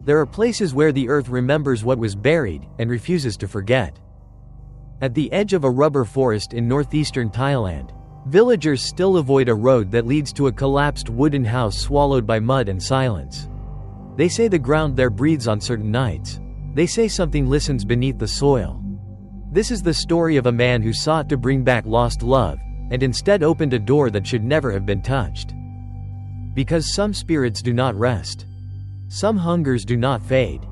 There are places where the earth remembers what was buried and refuses to forget. At the edge of a rubber forest in northeastern Thailand, villagers still avoid a road that leads to a collapsed wooden house swallowed by mud and silence. They say the ground there breathes on certain nights. They say something listens beneath the soil. This is the story of a man who sought to bring back lost love, and instead opened a door that should never have been touched. Because some spirits do not rest. Some hungers do not fade.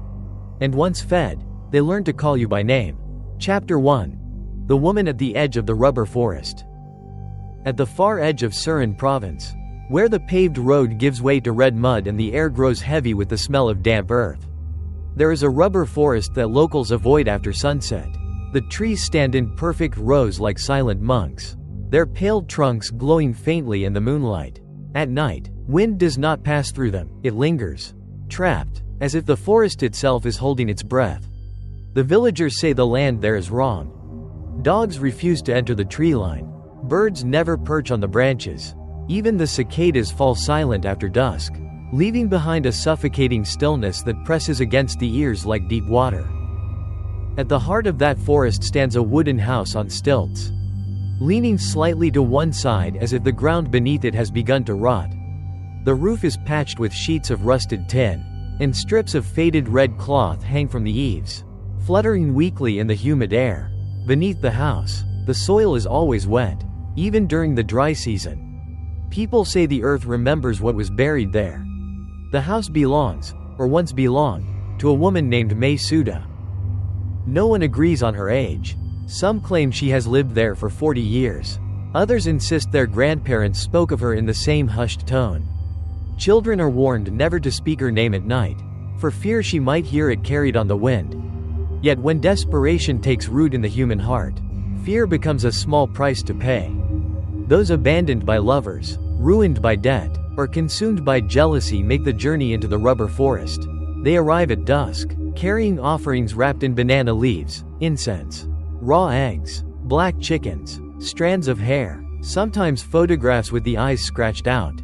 And once fed, they learn to call you by name. Chapter 1. The Woman at the Edge of the Rubber Forest. At the far edge of Niran province, where the paved road gives way to red mud and the air grows heavy with the smell of damp earth, there is a rubber forest that locals avoid after sunset. The trees stand in perfect rows like silent monks, their pale trunks glowing faintly in the moonlight. At night, wind does not pass through them, it lingers, trapped, as if the forest itself is holding its breath. The villagers say the land there is wrong. Dogs refuse to enter the tree line. Birds never perch on the branches. Even the cicadas fall silent after dusk, leaving behind a suffocating stillness that presses against the ears like deep water. At the heart of that forest stands a wooden house on stilts, leaning slightly to one side as if the ground beneath it has begun to rot. The roof is patched with sheets of rusted tin, and strips of faded red cloth hang from the eaves, fluttering weakly in the humid air. Beneath the house, the soil is always wet, even during the dry season. People say the earth remembers what was buried there. The house belongs, or once belonged, to a woman named May Suda. No one agrees on her age. Some claim she has lived there for 40 years. Others insist their grandparents spoke of her in the same hushed tone. Children are warned never to speak her name at night, for fear she might hear it carried on the wind. Yet when desperation takes root in the human heart, fear becomes a small price to pay. Those abandoned by lovers, ruined by debt, or consumed by jealousy make the journey into the rubber forest. They arrive at dusk, carrying offerings wrapped in banana leaves, incense, raw eggs, black chickens, strands of hair, sometimes photographs with the eyes scratched out.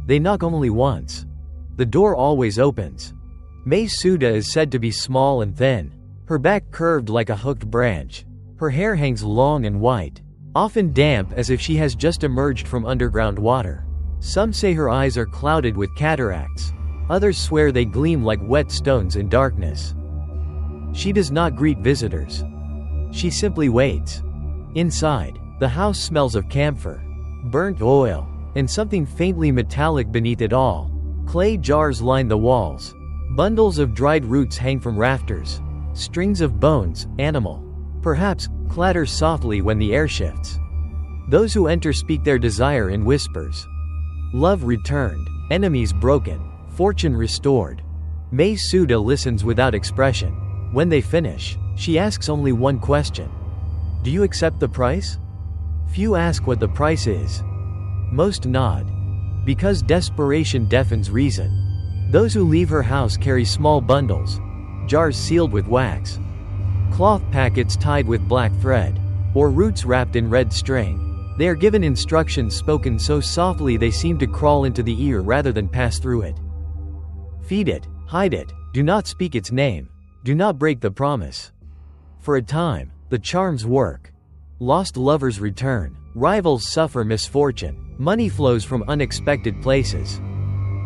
They knock only once. The door always opens. May Suda is said to be small and thin, her back curved like a hooked branch. Her hair hangs long and white, often damp as if she has just emerged from underground water. Some say her eyes are clouded with cataracts. Others swear they gleam like wet stones in darkness. She does not greet visitors. She simply waits. Inside, the house smells of camphor, burnt oil, and something faintly metallic beneath it all. Clay jars line the walls. Bundles of dried roots hang from rafters. Strings of bones, animal, perhaps, clatter softly when the air shifts. Those who enter speak their desire in whispers. Love returned, enemies broken, fortune restored. May Suda listens without expression. When they finish, she asks only one question. Do you accept the price? Few ask what the price is. Most nod. Because desperation deafens reason. Those who leave her house carry small bundles, jars sealed with wax, cloth packets tied with black thread, or roots wrapped in red string. They are given instructions spoken so softly they seem to crawl into the ear rather than pass through it. Feed it, hide it, do not speak its name, do not break the promise. For a time, the charms work. Lost lovers return, rivals suffer misfortune, money flows from unexpected places.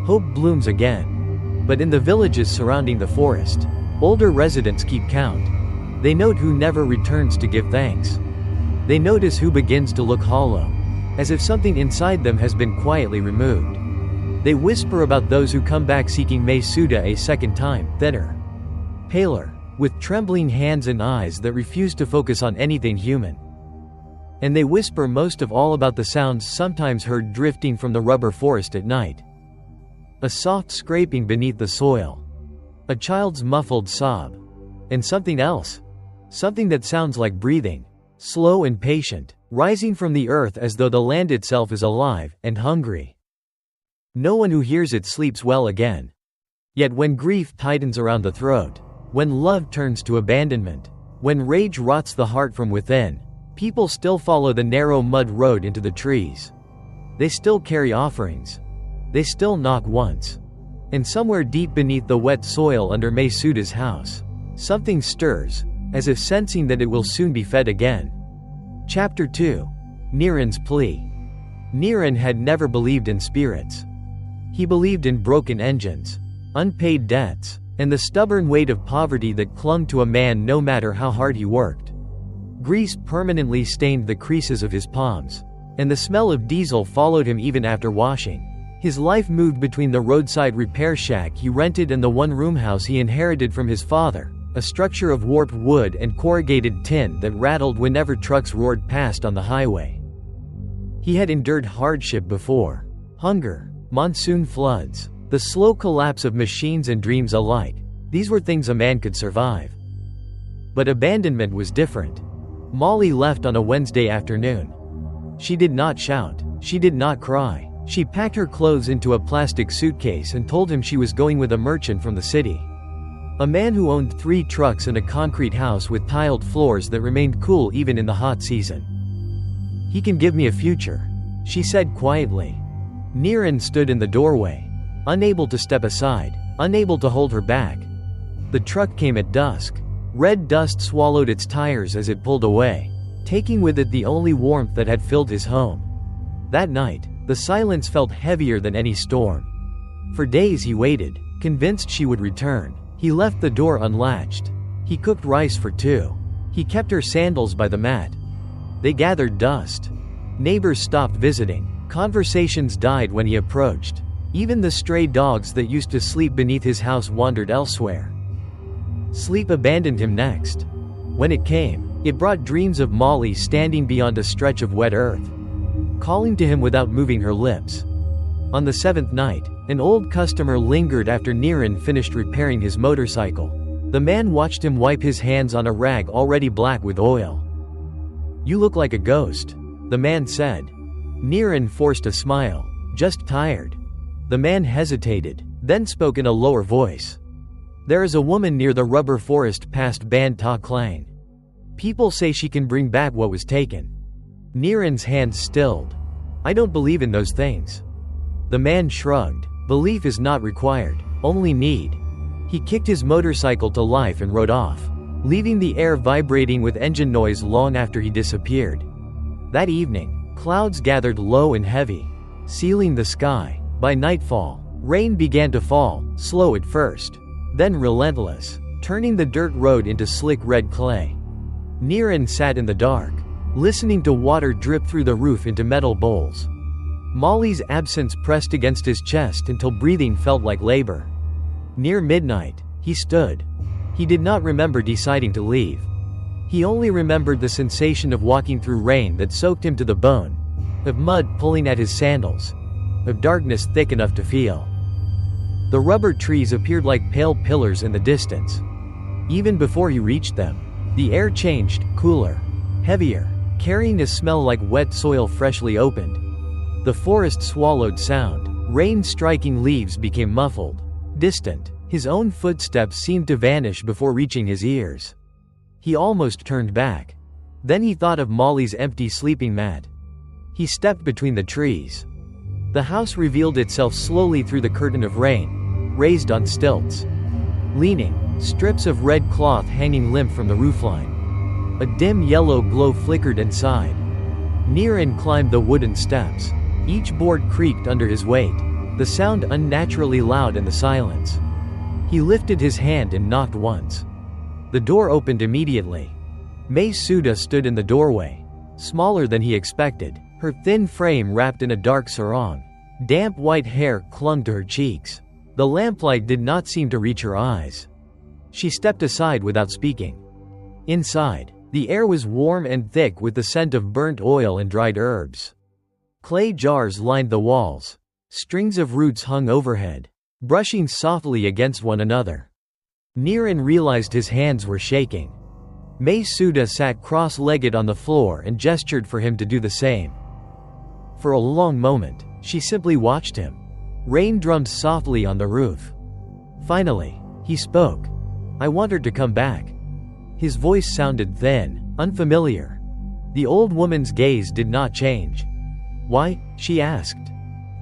Hope blooms again. But in the villages surrounding the forest, older residents keep count. They note who never returns to give thanks. They notice who begins to look hollow, as if something inside them has been quietly removed. They whisper about those who come back seeking May Suda a second time, thinner, paler, with trembling hands and eyes that refuse to focus on anything human. And they whisper most of all about the sounds sometimes heard drifting from the rubber forest at night. A soft scraping beneath the soil. A child's muffled sob. And something else. Something that sounds like breathing. Slow and patient, rising from the earth as though the land itself is alive and hungry. No one who hears it sleeps well again. Yet when grief tightens around the throat, when love turns to abandonment, when rage rots the heart from within, people still follow the narrow mud road into the trees. They still carry offerings. They still knock once. And somewhere deep beneath the wet soil under May Suda's house, something stirs, as if sensing that it will soon be fed again. Chapter 2. Niran's Plea. Niran had never believed in spirits. He believed in broken engines, unpaid debts, and the stubborn weight of poverty that clung to a man no matter how hard he worked. Grease permanently stained the creases of his palms, and the smell of diesel followed him even after washing. His life moved between the roadside repair shack he rented and the one-room house he inherited from his father, a structure of warped wood and corrugated tin that rattled whenever trucks roared past on the highway. He had endured hardship before: hunger, monsoon floods, the slow collapse of machines and dreams alike. These were things a man could survive. But abandonment was different. Molly left on a Wednesday afternoon. She did not shout. She did not cry. She packed her clothes into a plastic suitcase and told him she was going with a merchant from the city. A man who owned 3 trucks and a concrete house with tiled floors that remained cool even in the hot season. "He can give me a future," she said quietly. Niran stood in the doorway, unable to step aside, unable to hold her back. The truck came at dusk. Red dust swallowed its tires as it pulled away, taking with it the only warmth that had filled his home. That night, the silence felt heavier than any storm. For days he waited, convinced she would return. He left the door unlatched. He cooked rice for 2. He kept her sandals by the mat. They gathered dust. Neighbors stopped visiting. Conversations died when he approached. Even the stray dogs that used to sleep beneath his house wandered elsewhere. Sleep abandoned him next. When it came, it brought dreams of Molly standing beyond a stretch of wet earth, calling to him without moving her lips. On the 7th night, an old customer lingered after Niran finished repairing his motorcycle. The man watched him wipe his hands on a rag already black with oil. "You look like a ghost," the man said. Niran forced a smile. "Just tired." The man hesitated, then spoke in a lower voice. "There is a woman near the rubber forest past Ban Ta Klang. People say she can bring back what was taken." Niran's hands stilled. "I don't believe in those things." The man shrugged. "Belief is not required, only need." He kicked his motorcycle to life and rode off, leaving the air vibrating with engine noise long after he disappeared. That evening, clouds gathered low and heavy, sealing the sky. By nightfall, rain began to fall, slow at first, then relentless, turning the dirt road into slick red clay. Niran sat in the dark, listening to water drip through the roof into metal bowls. Molly's absence pressed against his chest until breathing felt like labor. Near midnight, he stood. He did not remember deciding to leave. He only remembered the sensation of walking through rain that soaked him to the bone, of mud pulling at his sandals, of darkness thick enough to feel. The rubber trees appeared like pale pillars in the distance. Even before he reached them, the air changed, cooler, heavier, carrying a smell like wet soil freshly opened. The forest swallowed sound. Rain striking leaves became muffled, distant. His own footsteps seemed to vanish before reaching his ears. He almost turned back. Then he thought of Molly's empty sleeping mat. He stepped between the trees. The house revealed itself slowly through the curtain of rain, raised on stilts. Leaning, strips of red cloth hanging limp from the roofline. A dim yellow glow flickered inside. Niran climbed the wooden steps. Each board creaked under his weight, the sound unnaturally loud in the silence. He lifted his hand and knocked once. The door opened immediately. May Suda stood in the doorway, smaller than he expected, her thin frame wrapped in a dark sarong. Damp white hair clung to her cheeks. The lamplight did not seem to reach her eyes. She stepped aside without speaking. Inside, the air was warm and thick with the scent of burnt oil and dried herbs. Clay jars lined the walls. Strings of roots hung overhead, brushing softly against one another. Niran realized his hands were shaking. May Suda sat cross-legged on the floor and gestured for him to do the same. For a long moment, she simply watched him. Rain drummed softly on the roof. Finally, he spoke. "I want her to come back." His voice sounded thin, unfamiliar. The old woman's gaze did not change. "Why?" she asked.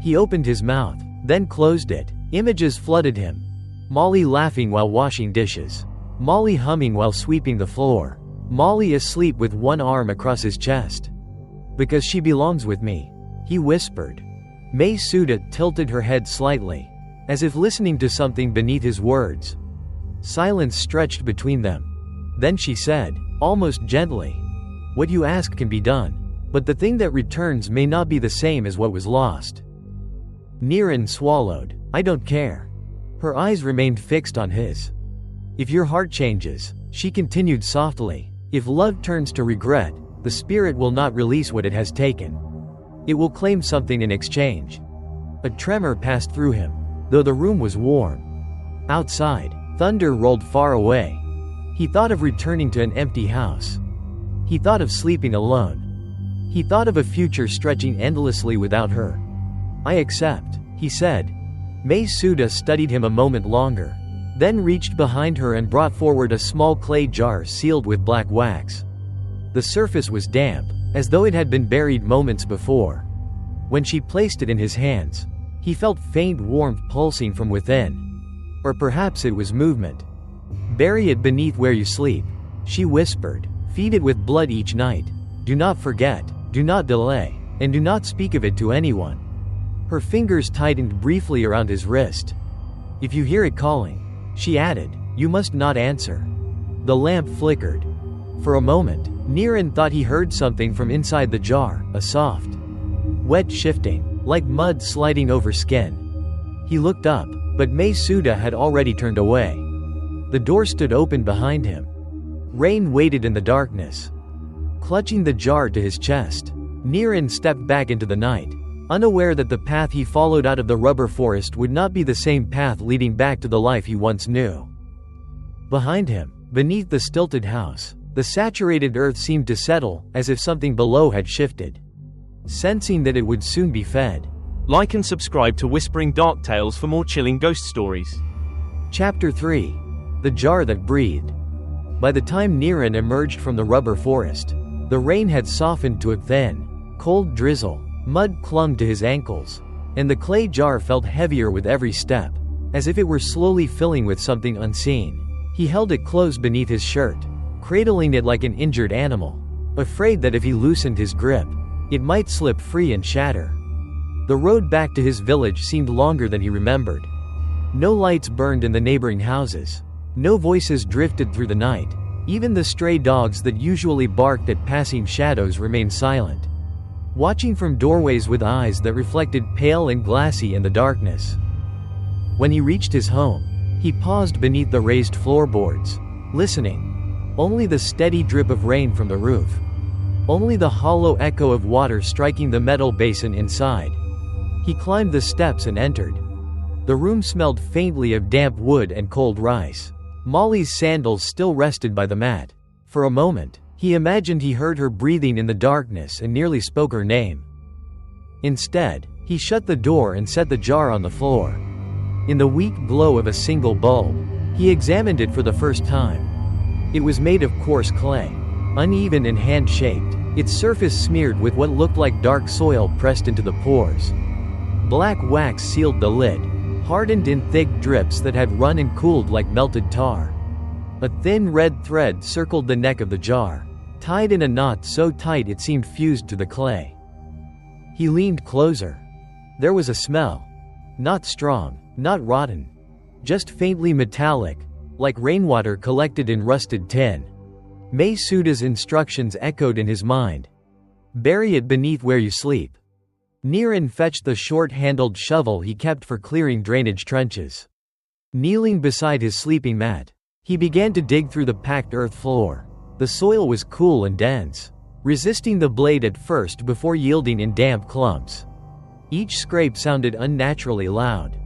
He opened his mouth, then closed it. Images flooded him. Molly laughing while washing dishes. Molly humming while sweeping the floor. Molly asleep with one arm across his chest. "Because she belongs with me," he whispered. May Suda tilted her head slightly, as if listening to something beneath his words. Silence stretched between them. Then she said, almost gently, "What you ask can be done, but the thing that returns may not be the same as what was lost." Niran swallowed. "I don't care." Her eyes remained fixed on his. "If your heart changes," she continued softly, "if love turns to regret, the spirit will not release what it has taken. It will claim something in exchange." A tremor passed through him, though the room was warm. Outside, thunder rolled far away. He thought of returning to an empty house. He thought of sleeping alone. He thought of a future stretching endlessly without her. "I accept," he said. May Suda studied him a moment longer, then reached behind her and brought forward a small clay jar sealed with black wax. The surface was damp, as though it had been buried moments before. When she placed it in his hands, he felt faint warmth pulsing from within. Or perhaps it was movement. "Bury it beneath where you sleep," she whispered. "Feed it with blood each night. Do not forget, do not delay, and do not speak of it to anyone." Her fingers tightened briefly around his wrist. "If you hear it calling," she added, "you must not answer." The lamp flickered. For a moment, Niran thought he heard something from inside the jar, a soft, wet shifting, like mud sliding over skin. He looked up, but May Suda had already turned away. The door stood open behind him. Rain waited in the darkness. Clutching the jar to his chest, Niran stepped back into the night, unaware that the path he followed out of the rubber forest would not be the same path leading back to the life he once knew. Behind him, beneath the stilted house, the saturated earth seemed to settle, as if something below had shifted. Sensing that it would soon be fed. Like and subscribe to Whispering Dark Tales for more chilling ghost stories. Chapter 3. The Jar That Breathed. By the time Niran emerged from the rubber forest, the rain had softened to a thin, cold drizzle. Mud clung to his ankles, and the clay jar felt heavier with every step, as if it were slowly filling with something unseen. He held it close beneath his shirt, cradling it like an injured animal, afraid that if he loosened his grip, it might slip free and shatter. The road back to his village seemed longer than he remembered. No lights burned in the neighboring houses. No voices drifted through the night. Even the stray dogs that usually barked at passing shadows remained silent, watching from doorways with eyes that reflected pale and glassy in the darkness. When he reached his home, he paused beneath the raised floorboards, listening. Only the steady drip of rain from the roof. Only the hollow echo of water striking the metal basin inside. He climbed the steps and entered. The room smelled faintly of damp wood and cold rice. Molly's sandals still rested by the mat. For a moment, he imagined he heard her breathing in the darkness and nearly spoke her name. Instead, he shut the door and set the jar on the floor. In the weak glow of a single bulb, he examined it for the first time. It was made of coarse clay, uneven and hand-shaped, its surface smeared with what looked like dark soil pressed into the pores. Black wax sealed the lid, hardened in thick drips that had run and cooled like melted tar. A thin red thread circled the neck of the jar, tied in a knot so tight it seemed fused to the clay. He leaned closer. There was a smell. Not strong, not rotten. Just faintly metallic, like rainwater collected in rusted tin. May Suda's instructions echoed in his mind. "Bury it beneath where you sleep." Niran fetched the short-handled shovel he kept for clearing drainage trenches. Kneeling beside his sleeping mat, he began to dig through the packed earth floor. The soil was cool and dense, resisting the blade at first before yielding in damp clumps. Each scrape sounded unnaturally loud.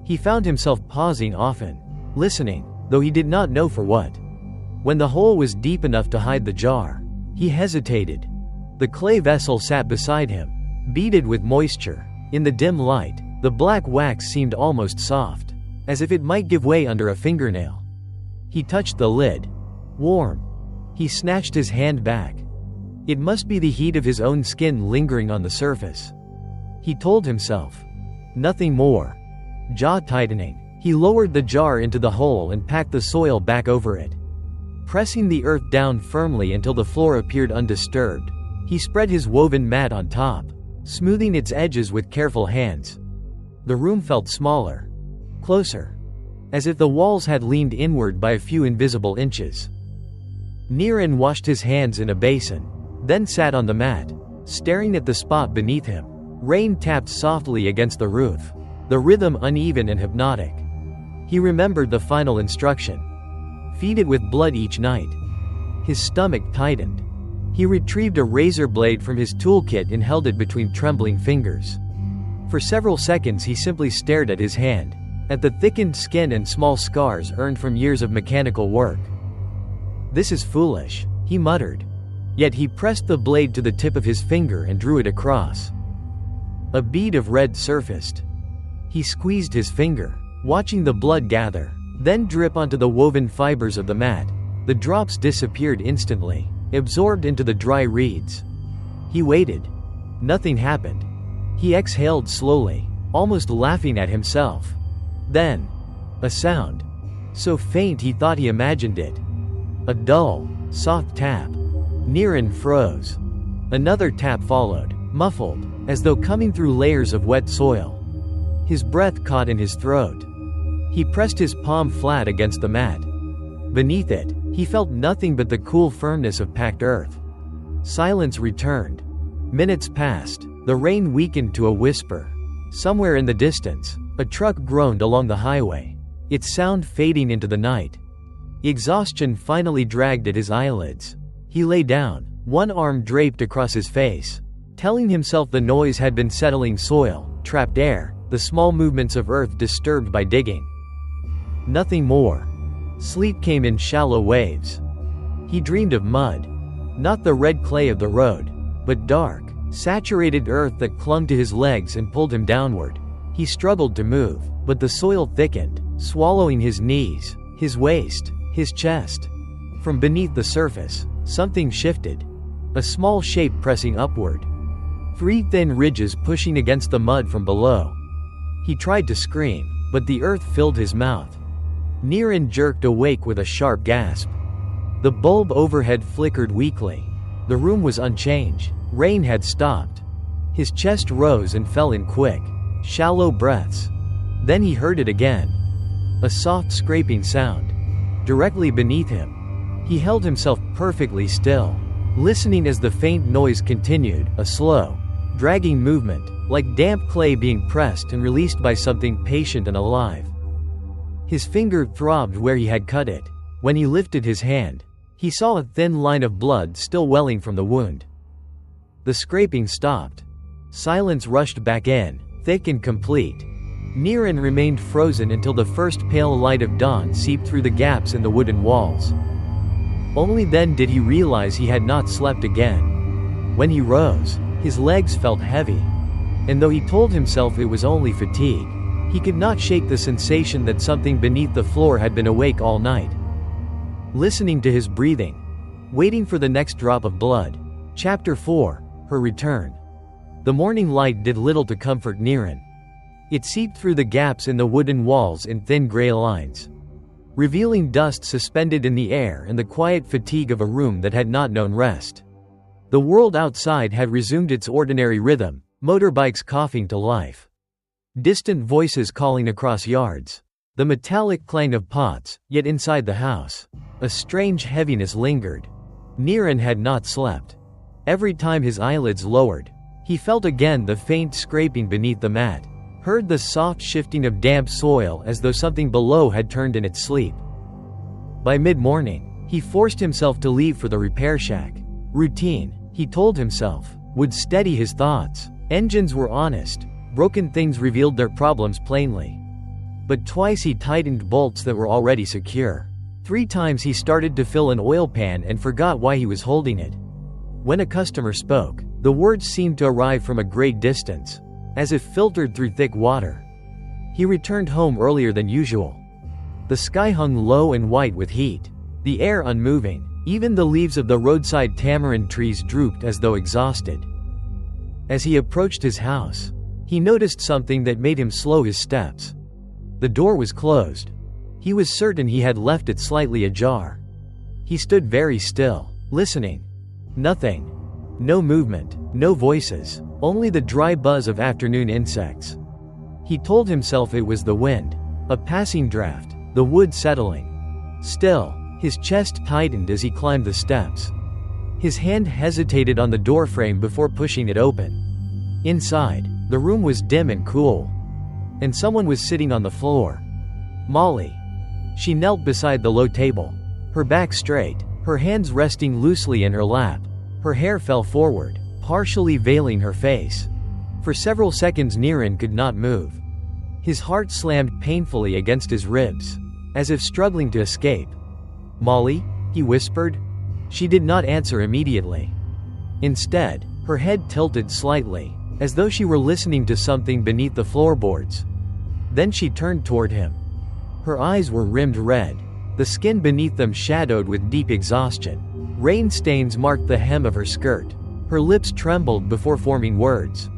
He found himself pausing often, listening, though he did not know for what. When the hole was deep enough to hide the jar, he hesitated. The clay vessel sat beside him, beaded with moisture. In the dim light, the black wax seemed almost soft, as if it might give way under a fingernail. He touched the lid. Warm. He snatched his hand back. It must be the heat of his own skin lingering on the surface. He told himself. Nothing more. jaw tightening. He lowered the jar into the hole and packed the soil back over it. Pressing the earth down firmly until the floor appeared undisturbed, he spread his woven mat on top, smoothing its edges with careful hands. The room felt smaller, closer, as if the walls had leaned inward by a few invisible inches. Niran washed his hands in a basin, then sat on the mat, staring at the spot beneath him. Rain tapped softly against the roof, the rhythm uneven and hypnotic. He remembered the final instruction: feed it with blood each night. His stomach tightened. He retrieved a razor blade from his toolkit and held it between trembling fingers. For several seconds he simply stared at his hand, at the thickened skin and small scars earned from years of mechanical work. "This is foolish," he muttered. Yet he pressed the blade to the tip of his finger and drew it across. A bead of red surfaced. He squeezed his finger, watching the blood gather, then drip onto the woven fibers of the mat. The drops disappeared instantly, absorbed into the dry reeds. He waited. Nothing happened. He exhaled slowly, almost laughing at himself. Then, a sound. So faint he thought he imagined it. A dull, soft tap. Niran froze. Another tap followed, muffled, as though coming through layers of wet soil. His breath caught in his throat. He pressed his palm flat against the mat. Beneath it, he felt nothing but the cool firmness of packed earth. Silence returned. Minutes passed. The rain weakened to a whisper. Somewhere in the distance, a truck groaned along the highway, its sound fading into the night. Exhaustion finally dragged at his eyelids. He lay down, one arm draped across his face, telling himself the noise had been settling soil, trapped air, the small movements of earth disturbed by digging. Nothing more. Sleep came in shallow waves. He dreamed of mud. Not the red clay of the road, but dark, saturated earth that clung to his legs and pulled him downward. He struggled to move, but the soil thickened, swallowing his knees, his waist, his chest. From beneath the surface, something shifted. A small shape pressing upward. 3 thin ridges pushing against the mud from below. He tried to scream, but the earth filled his mouth. Niran jerked awake with a sharp gasp. The bulb overhead flickered weakly. The room was unchanged. Rain had stopped. His chest rose and fell in quick, shallow breaths. Then he heard it again. A soft scraping sound. Directly beneath him. He held himself perfectly still, listening as the faint noise continued, a slow, dragging movement, like damp clay being pressed and released by something patient and alive. His finger throbbed where he had cut it. When he lifted his hand, he saw a thin line of blood still welling from the wound. The scraping stopped. Silence rushed back in, thick and complete. Niran remained frozen until the first pale light of dawn seeped through the gaps in the wooden walls. Only then did he realize he had not slept again. When he rose, his legs felt heavy. And though he told himself it was only fatigue, he could not shake the sensation that something beneath the floor had been awake all night. Listening to his breathing, waiting for the next drop of blood. Chapter 4, Her Return. The morning light did little to comfort Niran. It seeped through the gaps in the wooden walls in thin gray lines, revealing dust suspended in the air and the quiet fatigue of a room that had not known rest. The world outside had resumed its ordinary rhythm, motorbikes coughing to life. Distant voices calling across yards. The metallic clang of pots, yet inside the house, a strange heaviness lingered. Niran had not slept. Every time his eyelids lowered, he felt again the faint scraping beneath the mat, heard the soft shifting of damp soil as though something below had turned in its sleep. By mid-morning, he forced himself to leave for the repair shack. Routine, he told himself, would steady his thoughts. Engines were honest. Broken things revealed their problems plainly. But twice he tightened bolts that were already secure. 3 times he started to fill an oil pan and forgot why he was holding it. When a customer spoke, the words seemed to arrive from a great distance, as if filtered through thick water. He returned home earlier than usual. The sky hung low and white with heat, the air unmoving. Even the leaves of the roadside tamarind trees drooped as though exhausted. As he approached his house, he noticed something that made him slow his steps. The door was closed. He was certain he had left it slightly ajar. He stood very still, listening. Nothing. No movement, no voices, only the dry buzz of afternoon insects. He told himself it was the wind, a passing draft, the wood settling. Still, his chest tightened as he climbed the steps. His hand hesitated on the doorframe before pushing it open. Inside, the room was dim and cool. And someone was sitting on the floor. Molly. She knelt beside the low table, her back straight, her hands resting loosely in her lap. Her hair fell forward, partially veiling her face. For several seconds Niran could not move. His heart slammed painfully against his ribs, as if struggling to escape. "Molly?" he whispered. She did not answer immediately. Instead, her head tilted slightly, as though she were listening to something beneath the floorboards. Then she turned toward him. Her eyes were rimmed red, the skin beneath them shadowed with deep exhaustion. Rain stains marked the hem of her skirt. Her lips trembled before forming words.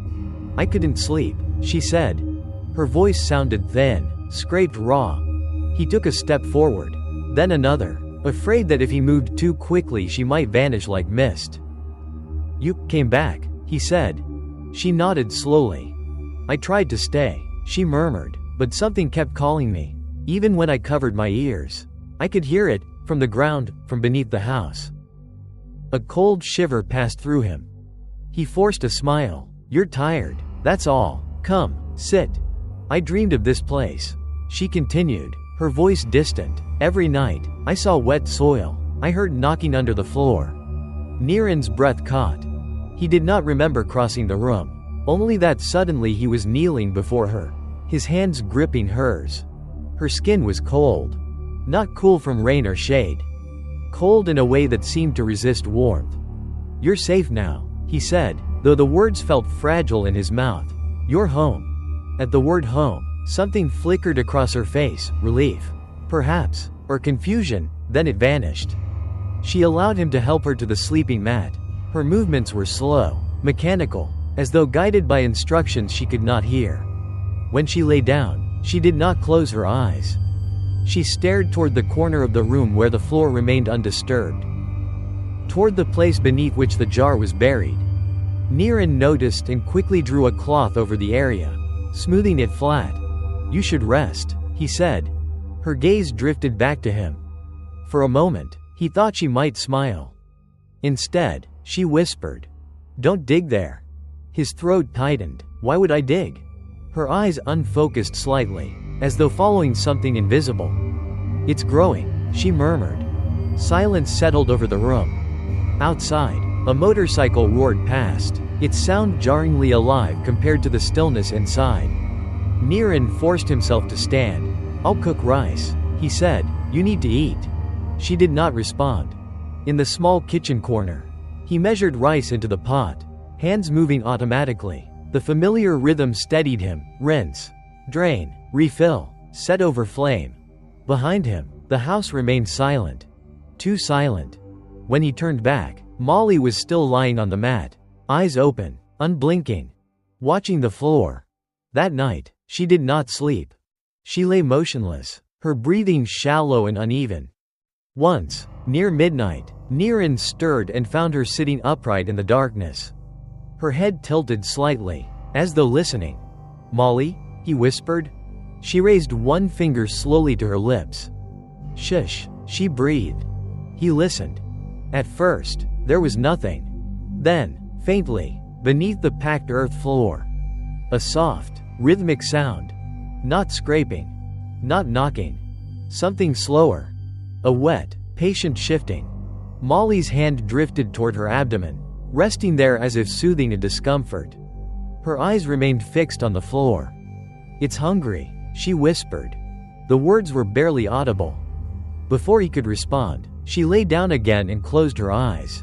"I couldn't sleep," she said. Her voice sounded thin, scraped raw. He took a step forward, then another, afraid that if he moved too quickly she might vanish like mist. "You came back," he said. She nodded slowly. "I tried to stay," she murmured, "but something kept calling me. Even when I covered my ears. I could hear it, from the ground, from beneath the house." A cold shiver passed through him. He forced a smile. "You're tired, that's all. Come, sit. I dreamed of this place," she continued, her voice distant. "Every night, I saw wet soil. I heard knocking under the floor." Niran's breath caught. He did not remember crossing the room, only that suddenly he was kneeling before her, his hands gripping hers. Her skin was cold. Not cool from rain or shade. Cold in a way that seemed to resist warmth. "You're safe now," he said, though the words felt fragile in his mouth. "You're home." At the word home, something flickered across her face, relief, perhaps, or confusion, then it vanished. She allowed him to help her to the sleeping mat. Her movements were slow, mechanical, as though guided by instructions she could not hear. When she lay down, she did not close her eyes. She stared toward the corner of the room where the floor remained undisturbed. Toward the place beneath which the jar was buried. Niran noticed and quickly drew a cloth over the area, smoothing it flat. "You should rest," he said. Her gaze drifted back to him. For a moment, he thought she might smile. Instead, she whispered, "Don't dig there." His throat tightened. "Why would I dig?" Her eyes unfocused slightly, as though following something invisible. "It's growing," she murmured. Silence settled over the room. Outside, a motorcycle roared past, its sound jarringly alive compared to the stillness inside. Niran forced himself to stand. "I'll cook rice," he said. "You need to eat." She did not respond. In the small kitchen corner, he measured rice into the pot, hands moving automatically. The familiar rhythm steadied him. Rinse, drain, refill, set over flame. Behind him, the house remained silent. Too silent. When he turned back, Molly was still lying on the mat, eyes open, unblinking, watching the floor. That night, she did not sleep. She lay motionless, her breathing shallow and uneven. Once, near midnight, Niran stirred and found her sitting upright in the darkness. Her head tilted slightly, as though listening. "Molly?" he whispered. She raised one finger slowly to her lips. "Shush," she breathed. He listened. At first, there was nothing. Then, faintly, beneath the packed earth floor, a soft, rhythmic sound. Not scraping. Not knocking. Something slower. A wet, patient shifting. Molly's hand drifted toward her abdomen, resting there as if soothing a discomfort. Her eyes remained fixed on the floor. "It's hungry," she whispered. The words were barely audible. Before he could respond, she lay down again and closed her eyes.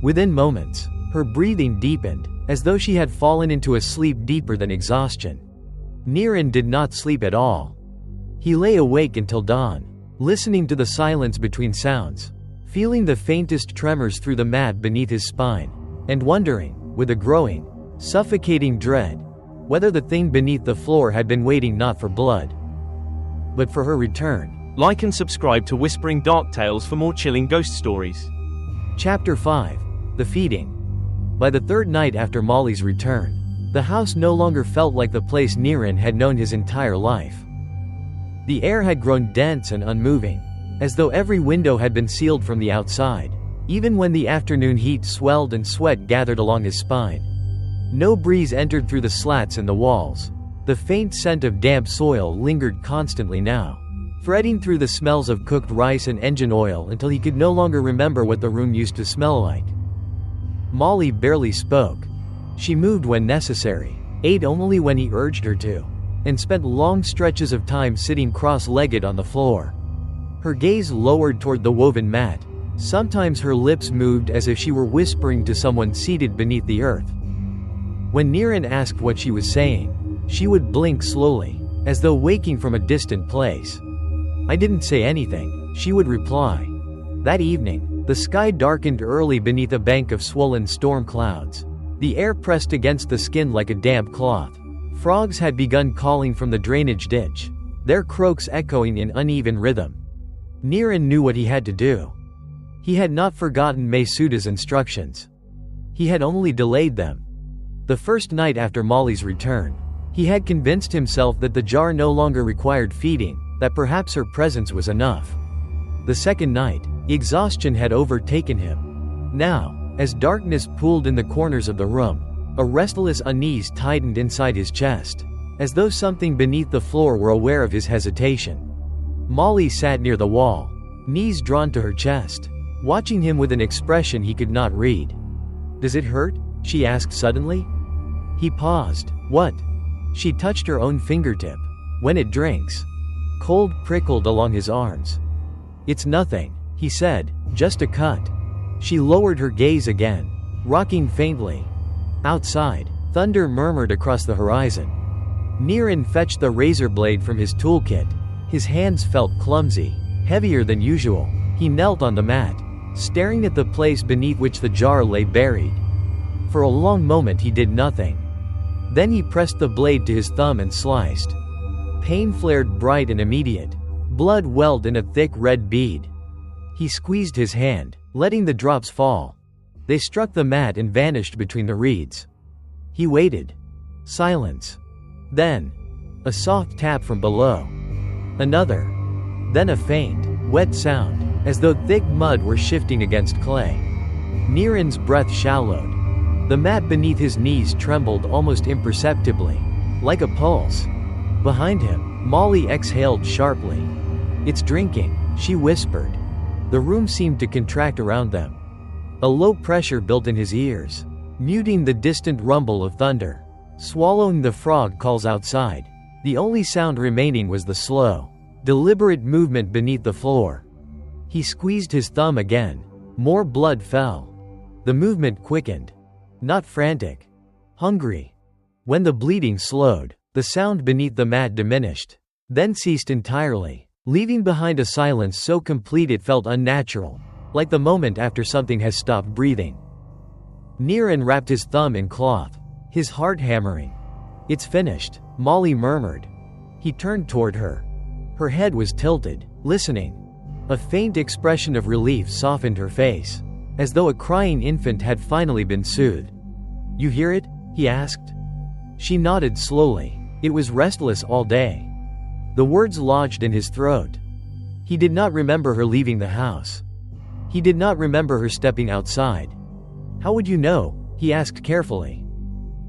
Within moments, her breathing deepened, as though she had fallen into a sleep deeper than exhaustion. Niran did not sleep at all. He lay awake until dawn, listening to the silence between sounds, feeling the faintest tremors through the mat beneath his spine, and wondering, with a growing, suffocating dread, whether the thing beneath the floor had been waiting not for blood, but for her return. Like and subscribe to Whispering Dark Tales for more chilling ghost stories. Chapter 5. The Feeding. By the third night after Molly's return, the house no longer felt like the place Niran had known his entire life. The air had grown dense and unmoving, as though every window had been sealed from the outside, even when the afternoon heat swelled and sweat gathered along his spine. No breeze entered through the slats in the walls. The faint scent of damp soil lingered constantly now, threading through the smells of cooked rice and engine oil until he could no longer remember what the room used to smell like. Molly barely spoke. She moved when necessary, ate only when he urged her to, and spent long stretches of time sitting cross-legged on the floor. Her gaze lowered toward the woven mat. Sometimes her lips moved as if she were whispering to someone seated beneath the earth. When Niran asked what she was saying, she would blink slowly, as though waking from a distant place. "I didn't say anything," she would reply. That evening, the sky darkened early beneath a bank of swollen storm clouds. The air pressed against the skin like a damp cloth. Frogs had begun calling from the drainage ditch, their croaks echoing in uneven rhythm. Niran knew what he had to do. He had not forgotten Masuda's instructions. He had only delayed them. The first night after Molly's return, he had convinced himself that the jar no longer required feeding, that perhaps her presence was enough. The second night, exhaustion had overtaken him. Now, as darkness pooled in the corners of the room, a restless unease tightened inside his chest, as though something beneath the floor were aware of his hesitation. Molly sat near the wall, knees drawn to her chest, watching him with an expression he could not read. "Does it hurt?" she asked suddenly. He paused. "What?" She touched her own fingertip. "When it drinks." Cold prickled along his arms. "It's nothing," he said, "just a cut." She lowered her gaze again, rocking faintly. Outside, thunder murmured across the horizon. Niran fetched the razor blade from his toolkit. His hands felt clumsy, heavier than usual. He knelt on the mat, staring at the place beneath which the jar lay buried. For a long moment he did nothing. Then he pressed the blade to his thumb and sliced. Pain flared bright and immediate. Blood welled in a thick red bead. He squeezed his hand, letting the drops fall. They struck the mat and vanished between the reeds. He waited. Silence. Then, a soft tap from below. Another. Then a faint, wet sound, as though thick mud were shifting against clay. Niran's breath shallowed. The mat beneath his knees trembled almost imperceptibly, like a pulse. Behind him, Molly exhaled sharply. "It's drinking," she whispered. The room seemed to contract around them. A low pressure built in his ears, muting the distant rumble of thunder, swallowing the frog calls outside. The only sound remaining was the slow, deliberate movement beneath the floor. He squeezed his thumb again. More blood fell. The movement quickened. Not frantic. Hungry. When the bleeding slowed, the sound beneath the mat diminished, then ceased entirely, leaving behind a silence so complete it felt unnatural, like the moment after something has stopped breathing. Niran wrapped his thumb in cloth, his heart hammering. "It's finished," Molly murmured. He turned toward her. Her head was tilted, listening. A faint expression of relief softened her face, as though a crying infant had finally been soothed. "You hear it?" he asked. She nodded slowly. It was restless all day. The words lodged in his throat. He did not remember her leaving the house. He did not remember her stepping outside. "How would you know?" he asked carefully.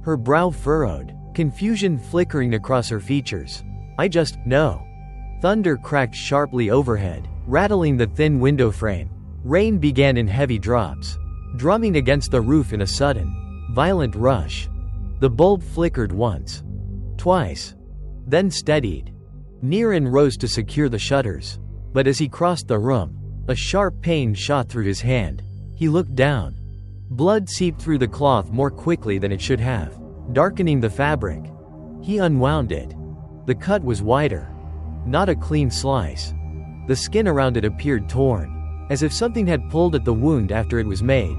Her brow furrowed, confusion flickering across her features. "I just know." Thunder cracked sharply overhead, rattling the thin window frame. Rain began in heavy drops, drumming against the roof in a sudden, violent rush. The bulb flickered once, twice, then steadied. Niran rose to secure the shutters, but as he crossed the room, a sharp pain shot through his hand. He looked down. Blood seeped through the cloth more quickly than it should have, darkening the fabric. He unwound it. The cut was wider. Not a clean slice. The skin around it appeared torn, as if something had pulled at the wound after it was made.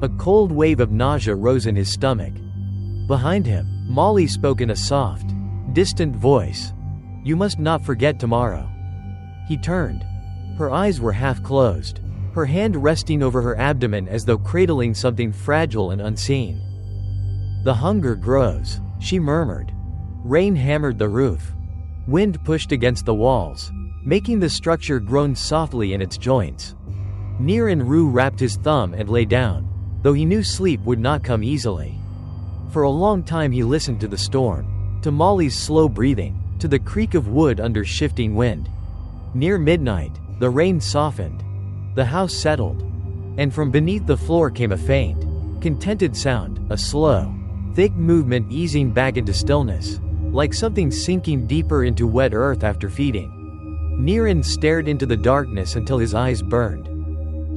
A cold wave of nausea rose in his stomach. Behind him, Molly spoke in a soft, distant voice. You must not forget tomorrow." He turned. Her eyes were half closed, her hand resting over her abdomen as though cradling something fragile and unseen. "The hunger grows," she murmured. Rain hammered the roof. Wind pushed against the walls, making the structure groan softly in its joints. Niran wrapped his thumb and lay down, though he knew sleep would not come easily. For a long time he listened to the storm, to Molly's slow breathing, to the creak of wood under shifting wind. Near midnight, the rain softened. The house settled, and from beneath the floor came a faint, contented sound, a slow, thick movement easing back into stillness, like something sinking deeper into wet earth after feeding. Niran stared into the darkness until his eyes burned.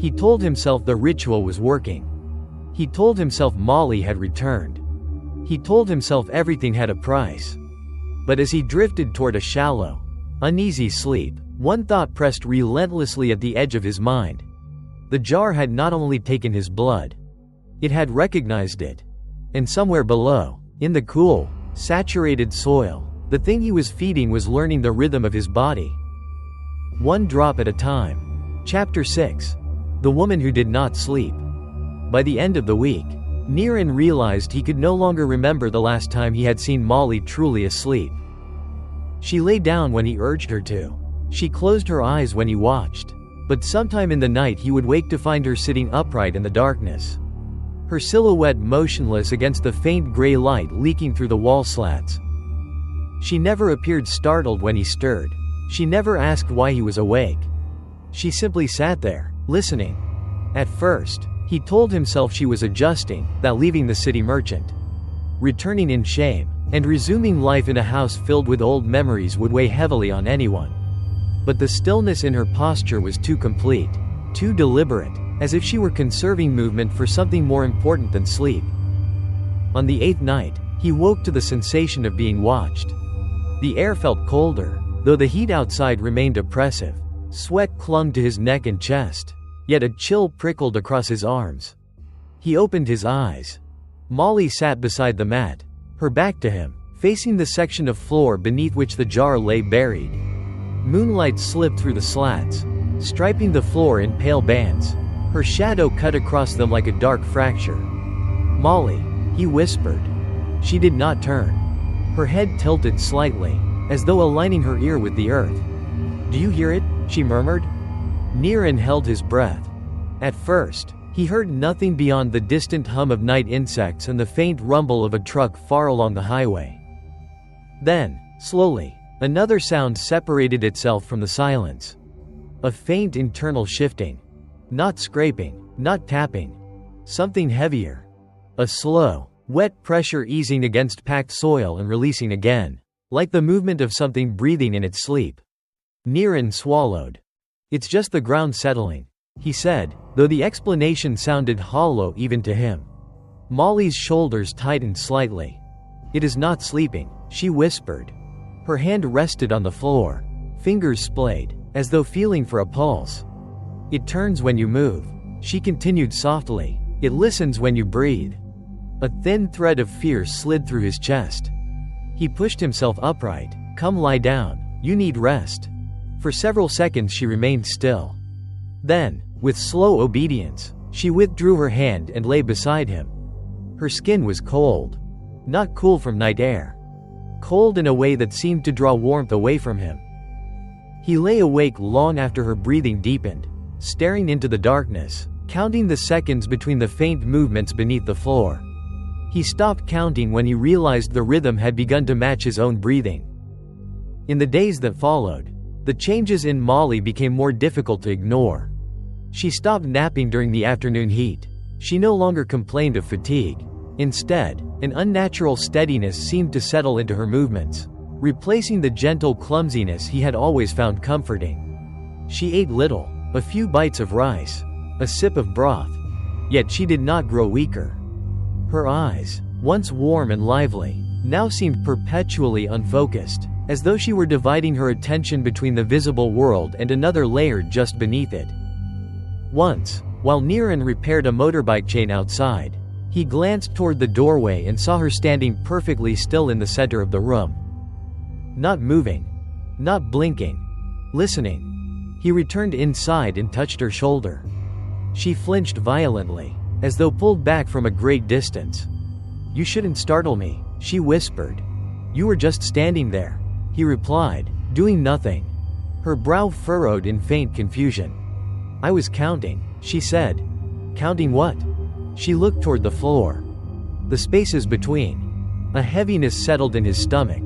He told himself the ritual was working. He told himself Molly had returned. He told himself everything had a price. But as he drifted toward a shallow, uneasy sleep, one thought pressed relentlessly at the edge of his mind. The jar had not only taken his blood, it had recognized it. And somewhere below, in the cool, saturated soil, the thing he was feeding was learning the rhythm of his body. One drop at a time. Chapter 6. The Woman Who Did Not Sleep. By the end of the week, Niran realized he could no longer remember the last time he had seen Molly truly asleep. She lay down when he urged her to. She closed her eyes when he watched. But sometime in the night he would wake to find her sitting upright in the darkness, her silhouette motionless against the faint gray light leaking through the wall slats. She never appeared startled when he stirred. She never asked why he was awake. She simply sat there, listening. At first, he told himself she was adjusting, that leaving the city merchant, returning in shame, and resuming life in a house filled with old memories would weigh heavily on anyone. But the stillness in her posture was too complete, too deliberate, as if she were conserving movement for something more important than sleep. On the 8th night, he woke to the sensation of being watched. The air felt colder, though the heat outside remained oppressive. Sweat clung to his neck and chest, yet a chill prickled across his arms. He opened his eyes. Molly sat beside the mat, her back to him, facing the section of floor beneath which the jar lay buried. Moonlight slipped through the slats, striping the floor in pale bands. Her shadow cut across them like a dark fracture. "Molly," he whispered. She did not turn. Her head tilted slightly, as though aligning her ear with the earth. "Do you hear it?" she murmured. Niran held his breath. At first, he heard nothing beyond the distant hum of night insects and the faint rumble of a truck far along the highway. Then, slowly, another sound separated itself from the silence. A faint internal shifting. Not scraping, not tapping. Something heavier. A slow, wet pressure easing against packed soil and releasing again, like the movement of something breathing in its sleep. Niran swallowed. "It's just the ground settling," he said, though the explanation sounded hollow even to him. Molly's shoulders tightened slightly. "It is not sleeping," she whispered. Her hand rested on the floor, fingers splayed, as though feeling for a pulse. "It turns when you move," she continued softly. "It listens when you breathe." A thin thread of fear slid through his chest. He pushed himself upright. "Come lie down. You need rest." For several seconds she remained still. Then, with slow obedience, she withdrew her hand and lay beside him. Her skin was cold. Not cool from night air. Cold in a way that seemed to draw warmth away from him. He lay awake long after her breathing deepened, staring into the darkness, counting the seconds between the faint movements beneath the floor. He stopped counting when he realized the rhythm had begun to match his own breathing. In the days that followed, the changes in Molly became more difficult to ignore. She stopped napping during the afternoon heat. She no longer complained of fatigue. Instead, an unnatural steadiness seemed to settle into her movements, replacing the gentle clumsiness he had always found comforting. She ate little, a few bites of rice, a sip of broth. Yet she did not grow weaker. Her eyes, once warm and lively, now seemed perpetually unfocused, as though she were dividing her attention between the visible world and another layer just beneath it. Once, while Niran repaired a motorbike chain outside, he glanced toward the doorway and saw her standing perfectly still in the center of the room. Not moving, not blinking. Listening. He returned inside and touched her shoulder. She flinched violently, as though pulled back from a great distance. "You shouldn't startle me," she whispered. "You were just standing there," he replied, doing nothing. Her brow furrowed in faint confusion. "I was counting," she said. "Counting what?" She looked toward the floor. The spaces between. A heaviness settled in his stomach.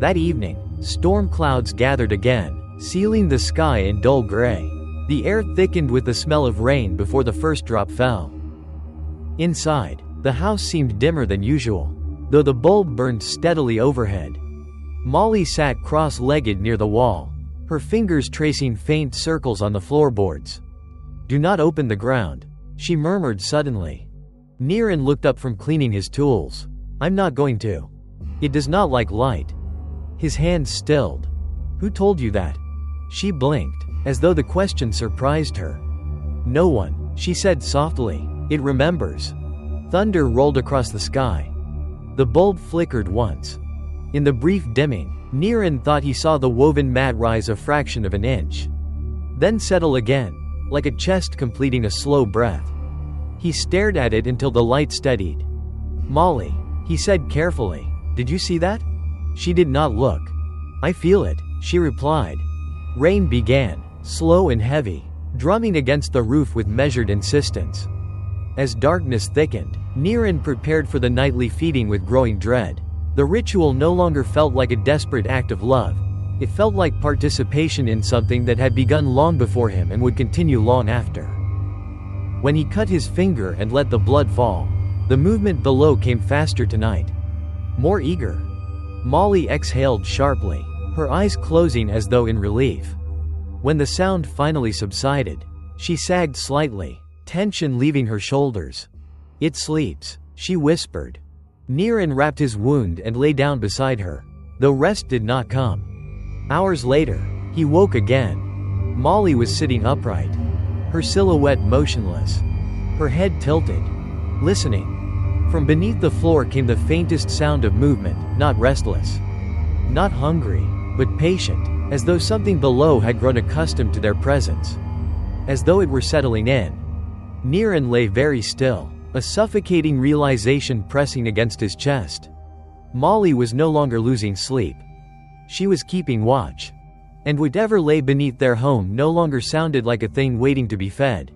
That evening, storm clouds gathered again, sealing the sky in dull gray. The air thickened with the smell of rain before the first drop fell. Inside, the house seemed dimmer than usual, though the bulb burned steadily overhead. Molly sat cross-legged near the wall, her fingers tracing faint circles on the floorboards. "Do not open the ground," she murmured suddenly. Niran looked up from cleaning his tools. "I'm not going to. It does not like light." His hands stilled. "Who told you that?" She blinked, as though the question surprised her. "No one," she said softly. "It remembers." Thunder rolled across the sky. The bulb flickered once. In the brief dimming, Niran thought he saw the woven mat rise a fraction of an inch. Then settle again, like a chest completing a slow breath. He stared at it until the light steadied. "Molly," he said carefully, "did you see that?" She did not look. "I feel it," she replied. Rain began, slow and heavy, drumming against the roof with measured insistence. As darkness thickened, Niran prepared for the nightly feeding with growing dread. The ritual no longer felt like a desperate act of love. It felt like participation in something that had begun long before him and would continue long after. When he cut his finger and let the blood fall, the movement below came faster tonight. More eager. Molly exhaled sharply, her eyes closing as though in relief. When the sound finally subsided, she sagged slightly, tension leaving her shoulders. "It sleeps," she whispered. Niran wrapped his wound and lay down beside her, though rest did not come. Hours later, he woke again. Molly was sitting upright, her silhouette motionless, her head tilted, listening. From beneath the floor came the faintest sound of movement, not restless, not hungry, but patient, as though something below had grown accustomed to their presence. As though it were settling in. Niran lay very still, a suffocating realization pressing against his chest. Molly was no longer losing sleep. She was keeping watch. And whatever lay beneath their home no longer sounded like a thing waiting to be fed,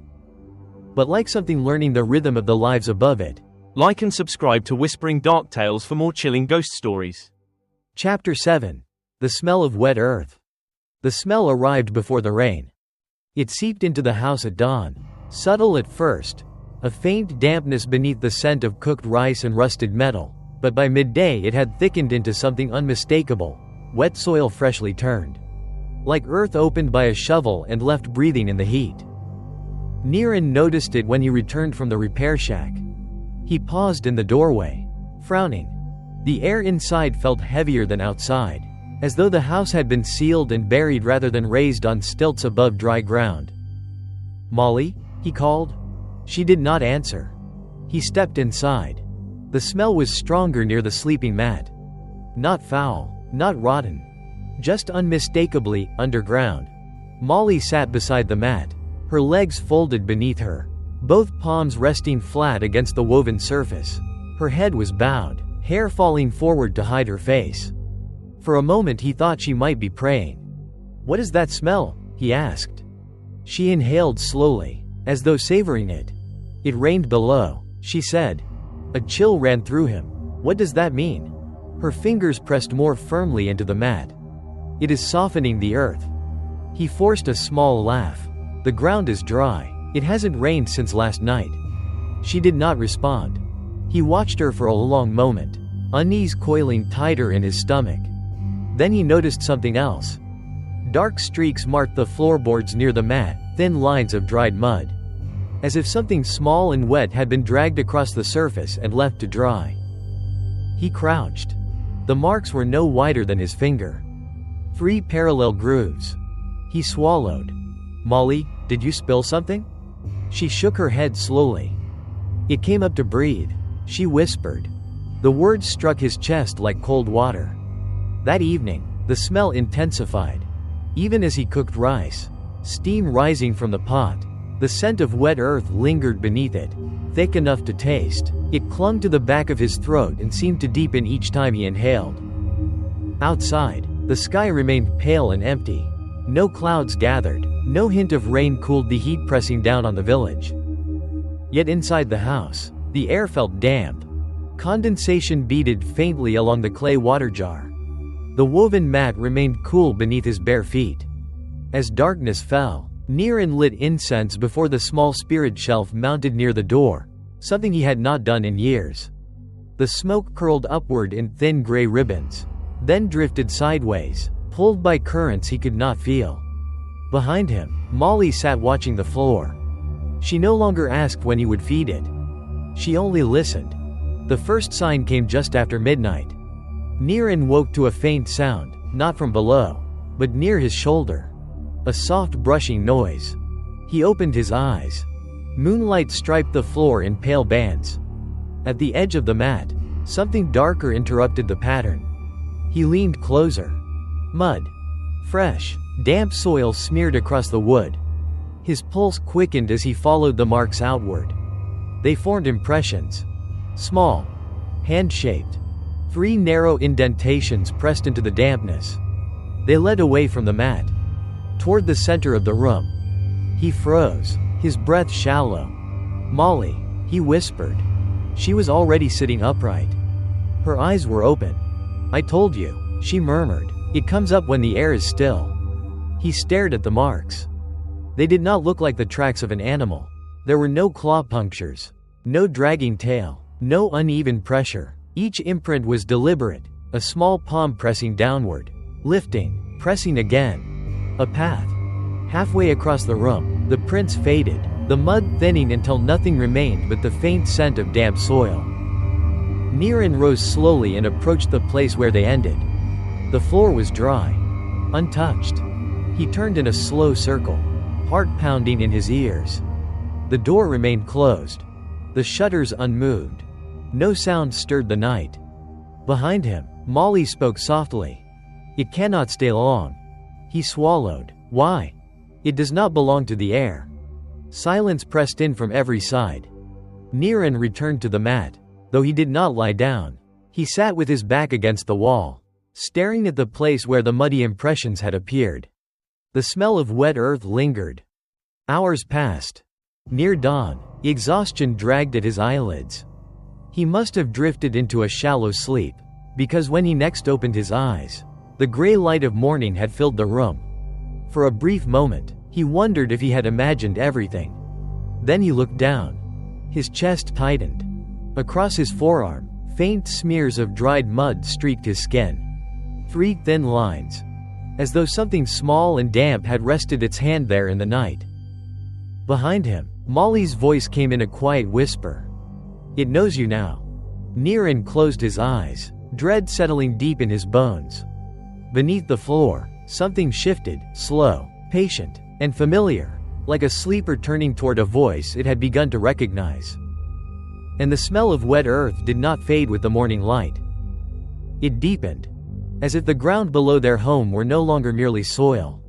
but like something learning the rhythm of the lives above it. Like and subscribe to Whispering Dark Tales for more chilling ghost stories. Chapter 7. The Smell of Wet Earth. The smell arrived before the rain. It seeped into the house at dawn, subtle at first, a faint dampness beneath the scent of cooked rice and rusted metal, but by midday it had thickened into something unmistakable, wet soil freshly turned. Like earth opened by a shovel and left breathing in the heat. Niran noticed it when he returned from the repair shack. He paused in the doorway, frowning. The air inside felt heavier than outside, as though the house had been sealed and buried rather than raised on stilts above dry ground. "Molly?" he called. She did not answer. He stepped inside. The smell was stronger near the sleeping mat. Not foul, not rotten, just unmistakably underground. Molly sat beside the mat, her legs folded beneath her, both palms resting flat against the woven surface. Her head was bowed, hair falling forward to hide her face. For a moment he thought she might be praying. "What is that smell?" he asked. She inhaled slowly, as though savoring it. "It rained below," she said. A chill ran through him. "What does that mean?" Her fingers pressed more firmly into the mat. "It is softening the earth." He forced a small laugh. "The ground is dry. It hasn't rained since last night." She did not respond. He watched her for a long moment, unease coiling tighter in his stomach. Then he noticed something else. Dark streaks marked the floorboards near the mat, thin lines of dried mud. As if something small and wet had been dragged across the surface and left to dry. He crouched. The marks were no wider than his finger. 3 parallel grooves. He swallowed. "Molly, did you spill something?" She shook her head slowly. "It came up to breathe," she whispered. The words struck his chest like cold water. That evening, The smell intensified. Even as he cooked rice, steam rising from the pot, the scent of wet earth lingered beneath it, thick enough to taste. It clung to the back of his throat and seemed to deepen each time he inhaled. Outside, the sky remained pale and empty. No clouds gathered, no hint of rain cooled the heat pressing down on the village. Yet inside the house, the air felt damp. Condensation beaded faintly along the clay water jar. The woven mat remained cool beneath his bare feet. As darkness fell, Niran lit incense before the small spirit shelf mounted near the door, something he had not done in years. The smoke curled upward in thin gray ribbons, then drifted sideways, pulled by currents he could not feel. Behind him, Molly sat watching the floor. She no longer asked when he would feed it. She only listened. The first sign came just after midnight. Niran woke to a faint sound, not from below, but near his shoulder. A soft brushing noise. He opened his eyes. Moonlight striped the floor in pale bands. At the edge of the mat, something darker interrupted the pattern. He leaned closer. Mud. Fresh, damp soil smeared across the wood. His pulse quickened as he followed the marks outward. They formed impressions. Small, hand-shaped. 3 narrow indentations pressed into the dampness. They led away from the mat, toward the center of the room. He froze, his breath shallow. "Molly," he whispered. She was already sitting upright. Her eyes were open. "I told you," she murmured. "It comes up when the air is still." He stared at the marks. They did not look like the tracks of an animal. There were no claw punctures, no dragging tail, no uneven pressure. Each imprint was deliberate, a small palm pressing downward, lifting, pressing again. A path. Halfway across the room, the prints faded, the mud thinning until nothing remained but the faint scent of damp soil. Niran rose slowly and approached the place where they ended. The floor was dry, untouched. He turned in a slow circle, heart pounding in his ears. The door remained closed, the shutters unmoved. No sound stirred the night. Behind him, Molly spoke softly. "It cannot stay long." He swallowed. "Why?" "It does not belong to the air." Silence pressed in from every side. Niran returned to the mat, though he did not lie down. He sat with his back against the wall, staring at the place where the muddy impressions had appeared. The smell of wet earth lingered. Hours passed. Near dawn, exhaustion dragged at his eyelids. He must have drifted into a shallow sleep, because when he next opened his eyes, the gray light of morning had filled the room. For a brief moment, he wondered if he had imagined everything. Then he looked down. His chest tightened. Across his forearm, faint smears of dried mud streaked his skin. 3 thin lines, as though something small and damp had rested its hand there in the night. Behind him, Molly's voice came in a quiet whisper. "It knows you now." Niran closed his eyes, dread settling deep in his bones. Beneath the floor, something shifted, slow, patient, and familiar, like a sleeper turning toward a voice it had begun to recognize. And the smell of wet earth did not fade with the morning light. It deepened, as if the ground below their home were no longer merely soil,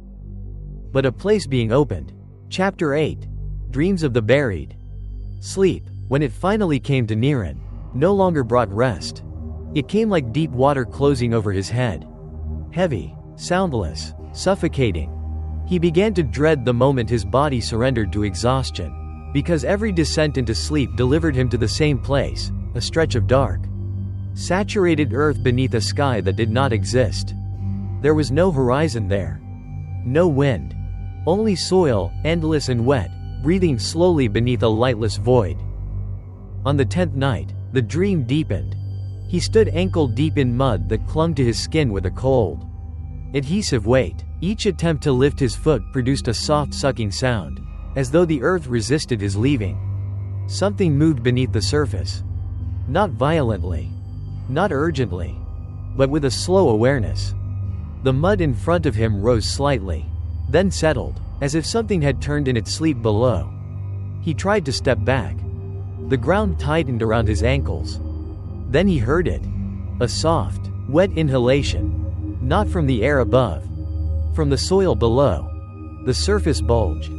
but a place being opened. Chapter 8. Dreams of the Buried. Sleep, when it finally came to Niran, no longer brought rest. It came like deep water closing over his head. Heavy, soundless, suffocating. He began to dread the moment his body surrendered to exhaustion, because every descent into sleep delivered him to the same place, a stretch of dark, saturated earth beneath a sky that did not exist. There was no horizon there. No wind. Only soil, endless and wet, breathing slowly beneath a lightless void. On the 10th night, the dream deepened. He stood ankle-deep in mud that clung to his skin with a cold, adhesive weight. Each attempt to lift his foot produced a soft sucking sound, as though the earth resisted his leaving. Something moved beneath the surface. Not violently, not urgently, but with a slow awareness. The mud in front of him rose slightly, then settled, as if something had turned in its sleep below. He tried to step back. The ground tightened around his ankles. Then he heard it. A soft, wet inhalation. Not from the air above. From the soil below. The surface bulged.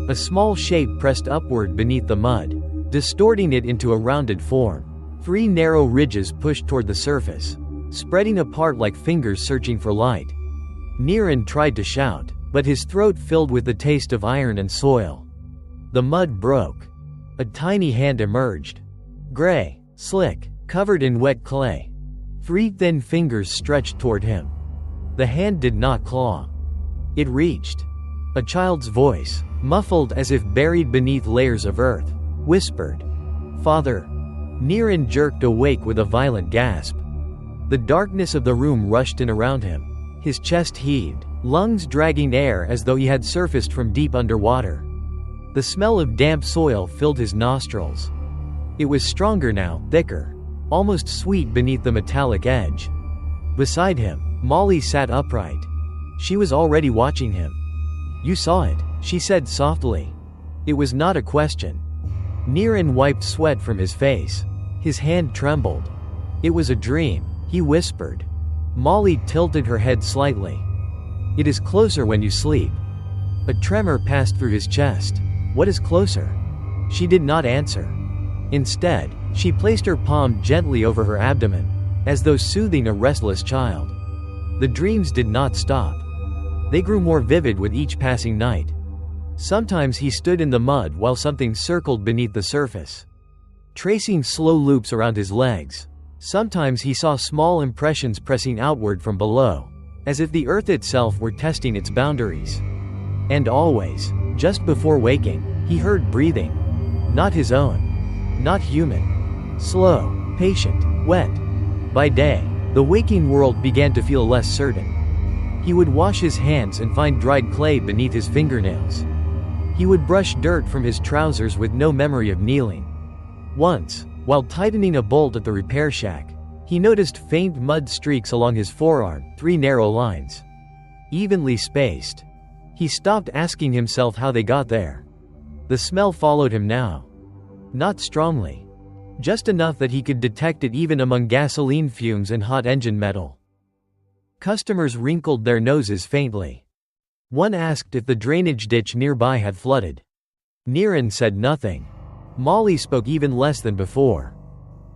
A small shape pressed upward beneath the mud, distorting it into a rounded form. 3 narrow ridges pushed toward the surface, spreading apart like fingers searching for light. Niran tried to shout, but his throat filled with the taste of iron and soil. The mud broke. A tiny hand emerged. Gray, slick, covered in wet clay. 3 thin fingers stretched toward him. The hand did not claw. It reached. A child's voice, muffled as if buried beneath layers of earth, whispered, "Father." Niran jerked awake with a violent gasp. The darkness of the room rushed in around him. His chest heaved, lungs dragging air as though he had surfaced from deep underwater. The smell of damp soil filled his nostrils. It was stronger now, thicker, almost sweet beneath the metallic edge. Beside him, Molly sat upright. She was already watching him. "You saw it," she said softly. It was not a question. Niran wiped sweat from his face. His hand trembled. "It was a dream," he whispered. Molly tilted her head slightly. "It is closer when you sleep." A tremor passed through his chest. "What is closer?" She did not answer. Instead, she placed her palm gently over her abdomen, as though soothing a restless child. The dreams did not stop. They grew more vivid with each passing night. Sometimes he stood in the mud while something circled beneath the surface, tracing slow loops around his legs. Sometimes he saw small impressions pressing outward from below, as if the earth itself were testing its boundaries. And always, just before waking, he heard breathing. Not his own. Not human. Slow, patient, wet. By day, the waking world began to feel less certain. He would wash his hands and find dried clay beneath his fingernails. He would brush dirt from his trousers with no memory of kneeling. Once, while tightening a bolt at the repair shack, he noticed faint mud streaks along his forearm, 3 narrow lines, evenly spaced. He stopped asking himself how they got there. The smell followed him now. Not strongly. Just enough that he could detect it even among gasoline fumes and hot engine metal. Customers wrinkled their noses faintly. One asked if the drainage ditch nearby had flooded. Niran said nothing. Molly spoke even less than before.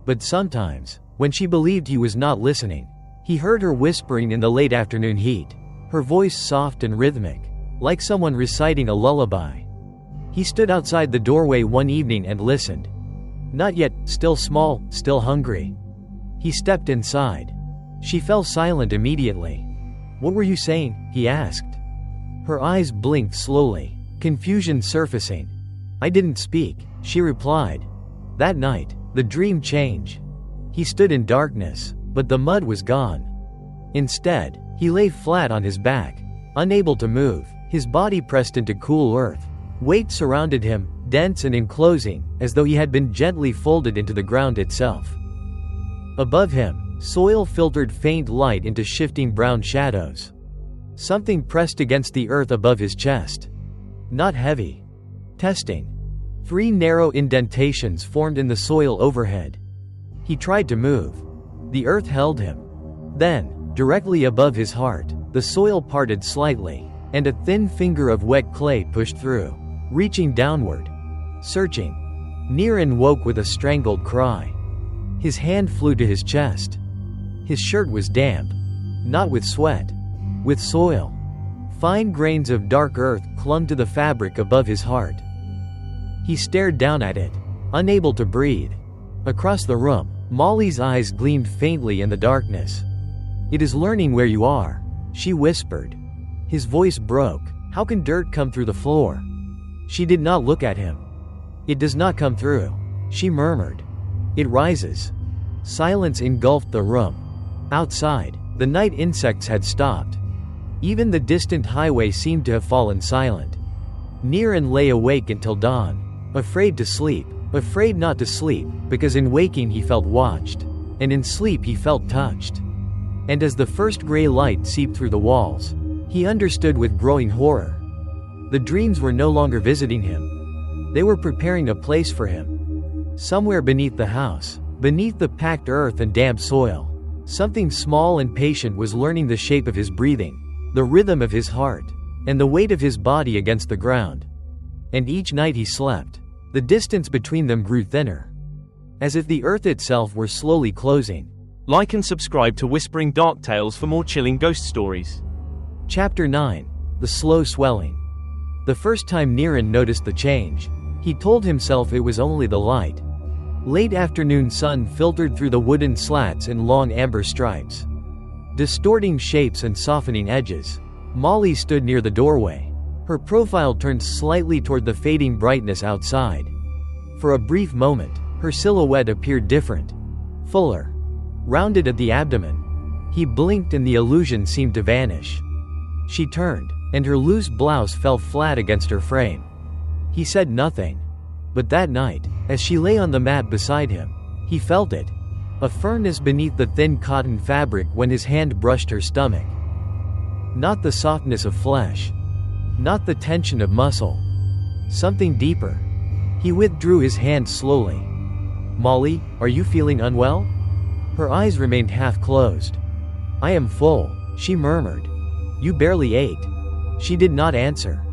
But sometimes, when she believed he was not listening, he heard her whispering in the late afternoon heat, her voice soft and rhythmic, like someone reciting a lullaby. He stood outside the doorway one evening and listened. Not yet, still small, still hungry. He stepped inside. She fell silent immediately. "What were you saying?" he asked. Her eyes blinked slowly, confusion surfacing. "I didn't speak," she replied. That night, the dream changed. He stood in darkness, but the mud was gone. Instead, he lay flat on his back, unable to move, his body pressed into cool earth. Weight surrounded him, dense and enclosing, as though he had been gently folded into the ground itself. Above him, soil filtered faint light into shifting brown shadows. Something pressed against the earth above his chest. Not heavy. Testing. 3 narrow indentations formed in the soil overhead. He tried to move. The earth held him. Then, directly above his heart, the soil parted slightly, and a thin finger of wet clay pushed through, reaching downward. Searching. Niran woke with a strangled cry. His hand flew to his chest. His shirt was damp. Not with sweat. With soil. Fine grains of dark earth clung to the fabric above his heart. He stared down at it, unable to breathe. Across the room, Molly's eyes gleamed faintly in the darkness. "It is learning where you are," she whispered. His voice broke. "How can dirt come through the floor?" She did not look at him. "It does not come through," she murmured. "It rises." Silence engulfed the room. Outside, the night insects had stopped. Even the distant highway seemed to have fallen silent. Niran lay awake until dawn, afraid to sleep, afraid not to sleep, because in waking he felt watched, and in sleep he felt touched. And as the first gray light seeped through the walls, he understood with growing horror. The dreams were no longer visiting him. They were preparing a place for him. Somewhere beneath the house, beneath the packed earth and damp soil. Something small and patient was learning the shape of his breathing, the rhythm of his heart, and the weight of his body against the ground. And each night he slept, the distance between them grew thinner, as if the earth itself were slowly closing. Like and subscribe to Whispering Dark Tales for more chilling ghost stories. Chapter 9. The Slow Swelling. The first time Niran noticed the change, he told himself it was only the light. Late afternoon sun filtered through the wooden slats in long amber stripes, distorting shapes and softening edges. Molly stood near the doorway, her profile turned slightly toward the fading brightness outside. For a brief moment, her silhouette appeared different, fuller, rounded at the abdomen. He blinked and the illusion seemed to vanish. She turned, and her loose blouse fell flat against her frame. He said nothing. But that night, as she lay on the mat beside him, he felt it. A firmness beneath the thin cotton fabric when his hand brushed her stomach. Not the softness of flesh. Not the tension of muscle. Something deeper. He withdrew his hand slowly. "Molly, are you feeling unwell?" Her eyes remained half closed. "I am full," she murmured. "You barely ate." She did not answer.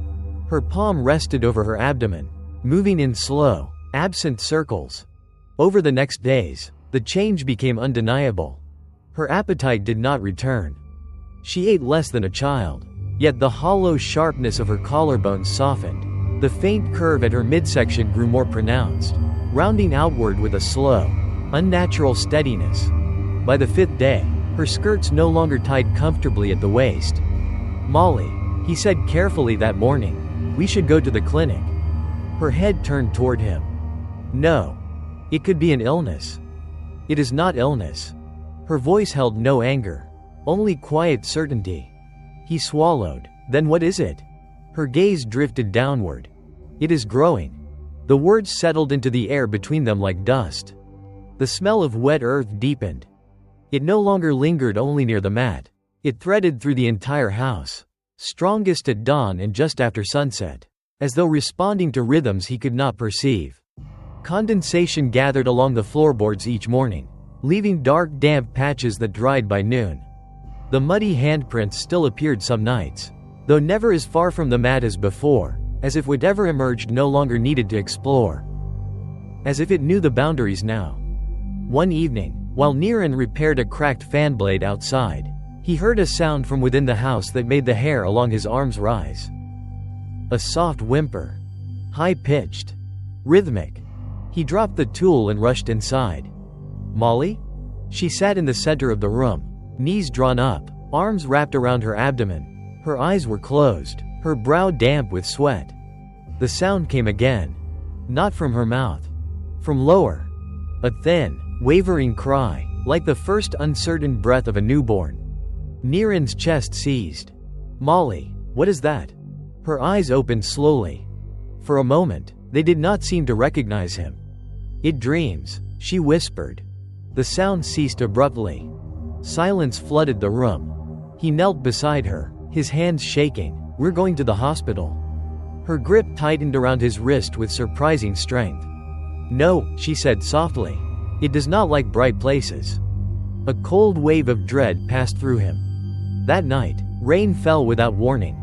Her palm rested over her abdomen, moving in slow, absent circles. Over the next days, the change became undeniable. Her appetite did not return. She ate less than a child, yet the hollow sharpness of her collarbones softened. The faint curve at her midsection grew more pronounced, rounding outward with a slow, unnatural steadiness. By the fifth day, her skirts no longer tied comfortably at the waist. "Molly," he said carefully that morning, "we should go to the clinic." Her head turned toward him. "No. It could be an illness." "It is not illness." Her voice held no anger, only quiet certainty. He swallowed. "Then what is it?" Her gaze drifted downward. "It is growing." The words settled into the air between them like dust. The smell of wet earth deepened. It no longer lingered only near the mat. It threaded through the entire house, strongest at dawn and just after sunset, as though responding to rhythms he could not perceive. Condensation gathered along the floorboards each morning, leaving dark damp patches that dried by noon. The muddy handprints still appeared some nights, though never as far from the mat as before, as if whatever emerged no longer needed to explore. As if it knew the boundaries now. One evening, while Niran repaired a cracked fan blade outside, he heard a sound from within the house that made the hair along his arms rise. A soft whimper. High-pitched. Rhythmic. He dropped the tool and rushed inside. "Molly?" She sat in the center of the room, knees drawn up, arms wrapped around her abdomen. Her eyes were closed, her brow damp with sweat. The sound came again. Not from her mouth. From lower. A thin, wavering cry, like the first uncertain breath of a newborn. Niran's chest seized. "Molly, what is that?" Her eyes opened slowly. For a moment, they did not seem to recognize him. "It dreams," she whispered. The sound ceased abruptly. Silence flooded the room. He knelt beside her, his hands shaking. "We're going to the hospital." Her grip tightened around his wrist with surprising strength. "No," she said softly. "It does not like bright places." A cold wave of dread passed through him. That night, rain fell without warning.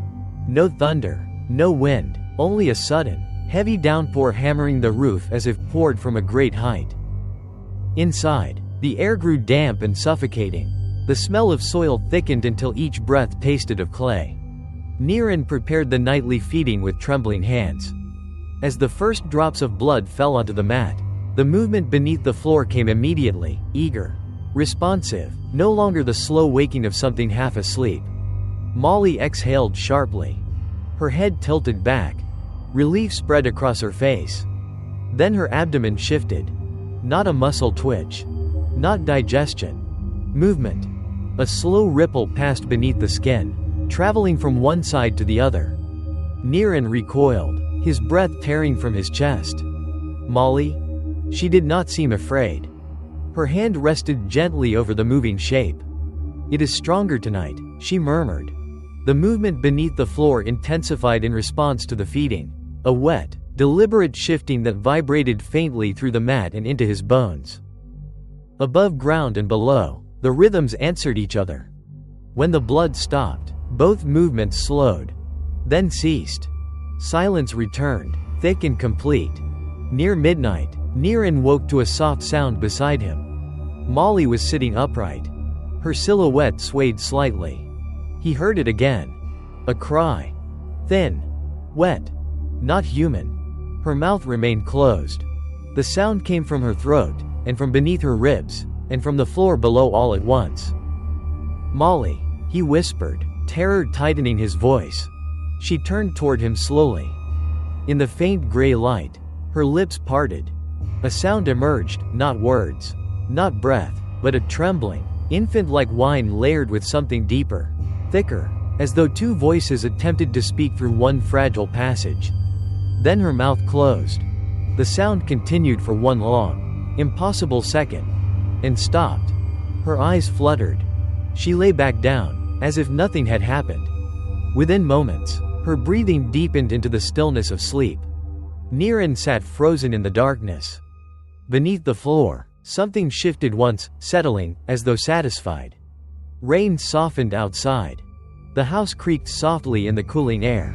No thunder, no wind, only a sudden, heavy downpour hammering the roof as if poured from a great height. Inside, the air grew damp and suffocating. The smell of soil thickened until each breath tasted of clay. Niran prepared the nightly feeding with trembling hands. As the first drops of blood fell onto the mat, the movement beneath the floor came immediately, eager, responsive, no longer the slow waking of something half asleep. Molly exhaled sharply. Her head tilted back. Relief spread across her face. Then her abdomen shifted. Not a muscle twitch. Not digestion. Movement. A slow ripple passed beneath the skin, traveling from one side to the other. Niran recoiled, his breath tearing from his chest. "Molly?" She did not seem afraid. Her hand rested gently over the moving shape. "It is stronger tonight," she murmured. The movement beneath the floor intensified in response to the feeding, a wet, deliberate shifting that vibrated faintly through the mat and into his bones. Above ground and below, The rhythms answered each other. When the blood stopped, both movements slowed, then ceased. Silence returned, thick and complete. Near midnight, Niran woke to a soft sound beside him. Molly was sitting upright. Her silhouette swayed slightly. He heard it again. A cry. Thin. Wet. Not human. Her mouth remained closed. The sound came from her throat, and from beneath her ribs, and from the floor below all at once. "Molly," he whispered, terror tightening his voice. She turned toward him slowly. In the faint gray light, her lips parted. A sound emerged, not words, not breath, but a trembling, infant-like whine layered with something deeper, thicker, as though two voices attempted to speak through one fragile passage. Then her mouth closed. The sound continued for one long, impossible second, and stopped. Her eyes fluttered. She lay back down, as if nothing had happened. Within moments, her breathing deepened into the stillness of sleep. Niran sat frozen in the darkness. Beneath the floor, something shifted once, settling, as though satisfied. Rain softened outside. The house creaked softly in the cooling air.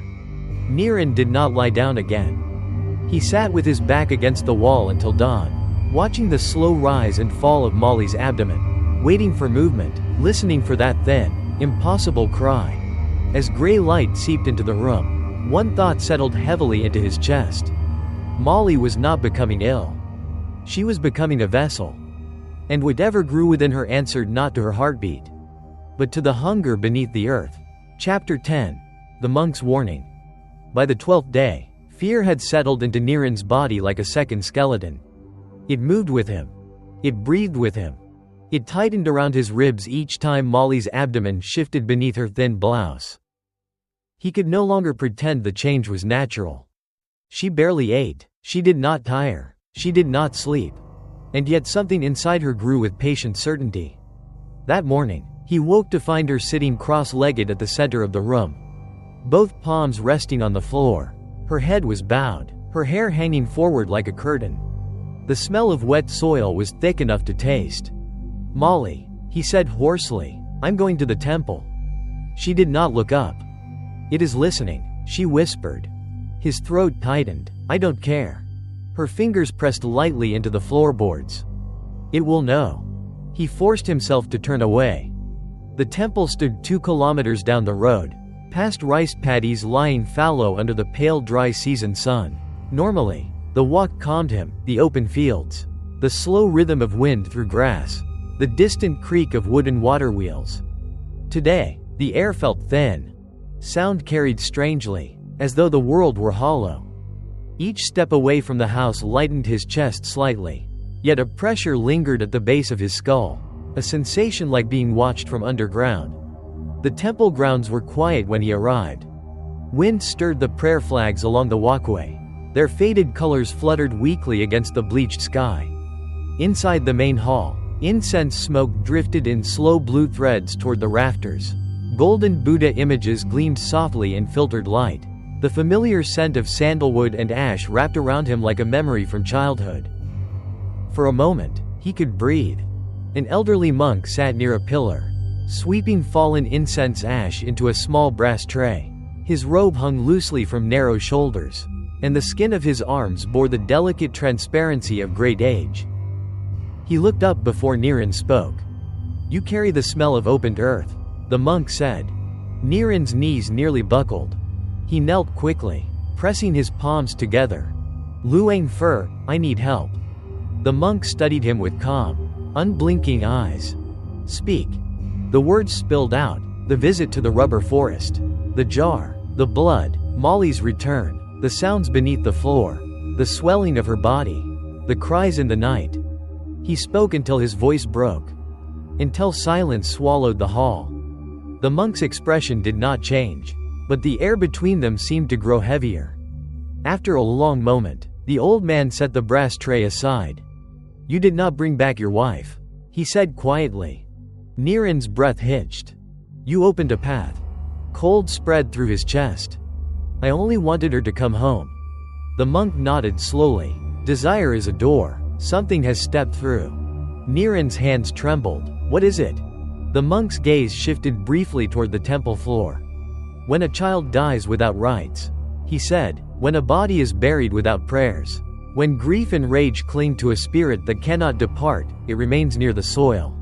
Niran did not lie down again. He sat with his back against the wall until dawn, watching the slow rise and fall of Molly's abdomen, waiting for movement, listening for that thin, impossible cry. As gray light seeped into the room, one thought settled heavily into his chest. Molly was not becoming ill. She was becoming a vessel. And whatever grew within her answered not to her heartbeat, but to the hunger beneath the earth. Chapter 10. The Monk's Warning. By the 12th day, fear had settled into Niran's body like a second skeleton. It moved with him. It breathed with him. It tightened around his ribs each time Molly's abdomen shifted beneath her thin blouse. He could no longer pretend the change was natural. She barely ate. She did not tire. She did not sleep. And yet something inside her grew with patient certainty. That morning, he woke to find her sitting cross-legged at the center of the room. Both palms resting on the floor. Her head was bowed, her hair hanging forward like a curtain. The smell of wet soil was thick enough to taste. "Molly," he said hoarsely, "I'm going to the temple." She did not look up. "It is listening," she whispered. His throat tightened. "I don't care." Her fingers pressed lightly into the floorboards. "It will know." He forced himself to turn away. The temple stood 2 kilometers down the road, past rice paddies lying fallow under the pale dry season sun. Normally, the walk calmed him, the open fields, the slow rhythm of wind through grass, the distant creak of wooden water wheels. Today, the air felt thin. Sound carried strangely, as though the world were hollow. Each step away from the house lightened his chest slightly, yet a pressure lingered at the base of his skull, a sensation like being watched from underground. The temple grounds were quiet when he arrived. Wind stirred the prayer flags along the walkway. Their faded colors fluttered weakly against the bleached sky. Inside the main hall, incense smoke drifted in slow blue threads toward the rafters. Golden Buddha images gleamed softly in filtered light. The familiar scent of sandalwood and ash wrapped around him like a memory from childhood. For a moment, he could breathe. An elderly monk sat near a pillar, sweeping fallen incense ash into a small brass tray. His robe hung loosely from narrow shoulders, and the skin of his arms bore the delicate transparency of great age. He looked up before Niran spoke. "You carry the smell of opened earth," the monk said. Niran's knees nearly buckled. He knelt quickly, pressing his palms together. "Luang Fur, I need help." The monk studied him with calm, unblinking eyes. "Speak." The words spilled out: the visit to the rubber forest, the jar, the blood, Molly's return, the sounds beneath the floor, the swelling of her body, the cries in the night. He spoke until his voice broke, until silence swallowed the hall. The monk's expression did not change, but the air between them seemed to grow heavier. After a long moment, the old man set the brass tray aside. "You did not bring back your wife," he said quietly. Niran's breath hitched. "You opened a path." Cold spread through his chest. "I only wanted her to come home." The monk nodded slowly. "Desire is a door. Something has stepped through." Niran's hands trembled. What is it? The monk's gaze shifted briefly toward the temple floor. When a child dies without rites, he said, when a body is buried without prayers, when grief and rage cling to a spirit that cannot depart, it remains near the soil.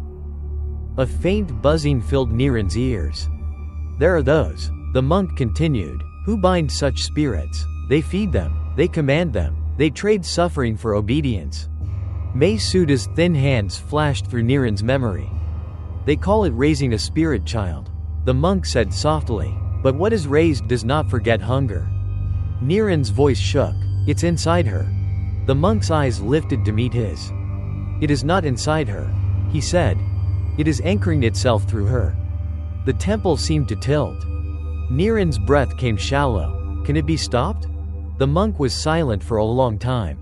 A faint buzzing filled Niran's ears. There are those, the monk continued, who bind such spirits. They feed them, they command them, they trade suffering for obedience. May Suda's thin hands flashed through Niran's memory. They call it raising a spirit child, the monk said softly, but what is raised does not forget hunger. Niran's voice shook. It's inside her. The monk's eyes lifted to meet his. It is not inside her, he said. It is anchoring itself through her. The temple seemed to tilt. Niran's breath came shallow. Can it be stopped? The monk was silent for a long time.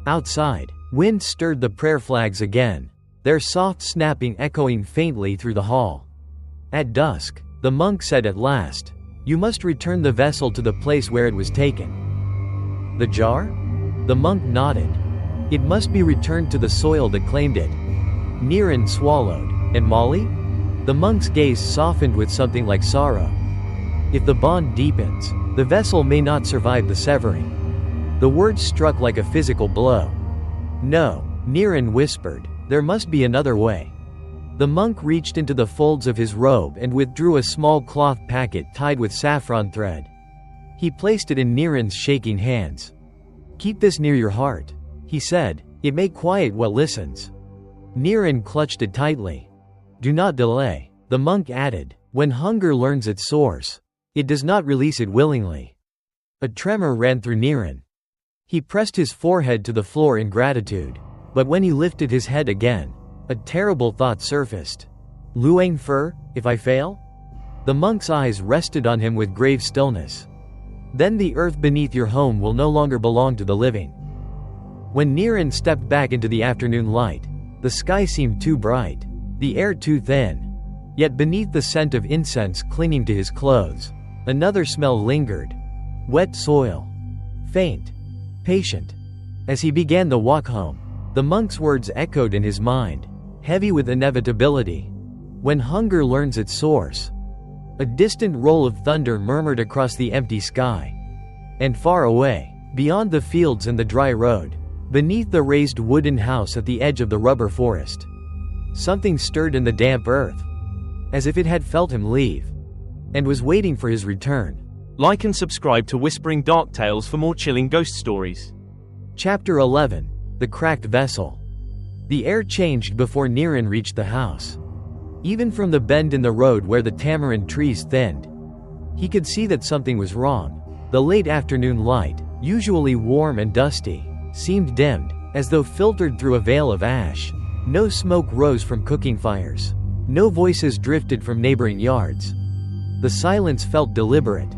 Outside, wind stirred the prayer flags again, their soft snapping echoing faintly through the hall. At dusk, the monk said at last, "You must return the vessel to the place where it was taken." The jar? The monk nodded. It must be returned to the soil that claimed it. Niran swallowed. And Molly? The monk's gaze softened with something like sorrow. If the bond deepens, the vessel may not survive the severing. The words struck like a physical blow. No, Niran whispered, there must be another way. The monk reached into the folds of his robe and withdrew a small cloth packet tied with saffron thread. He placed it in Niran's shaking hands. Keep this near your heart, he said, it may quiet what listens. Niran clutched it tightly. Do not delay, the monk added, when hunger learns its source, it does not release it willingly. A tremor ran through Niran. He pressed his forehead to the floor in gratitude, but when he lifted his head again, a terrible thought surfaced. Luang Fur, if I fail? The monk's eyes rested on him with grave stillness. Then the earth beneath your home will no longer belong to the living. When Niran stepped back into the afternoon light, the sky seemed too bright, the air too thin. Yet beneath the scent of incense clinging to his clothes, another smell lingered. Wet soil. Faint. Patient. As he began the walk home, the monk's words echoed in his mind, heavy with inevitability. When hunger learns its source. A distant roll of thunder murmured across the empty sky. And far away, beyond the fields and the dry road, beneath the raised wooden house at the edge of the rubber forest, something stirred in the damp earth, as if it had felt him leave, and was waiting for his return. Like and subscribe to Whispering Dark Tales for more chilling ghost stories. Chapter 11. The Cracked Vessel. The air changed before Niran reached the house. Even from the bend in the road where the tamarind trees thinned, he could see that something was wrong. The late afternoon light, usually warm and dusty, seemed dimmed, as though filtered through a veil of ash. No smoke rose from cooking fires. No voices drifted from neighboring yards. The silence felt deliberate,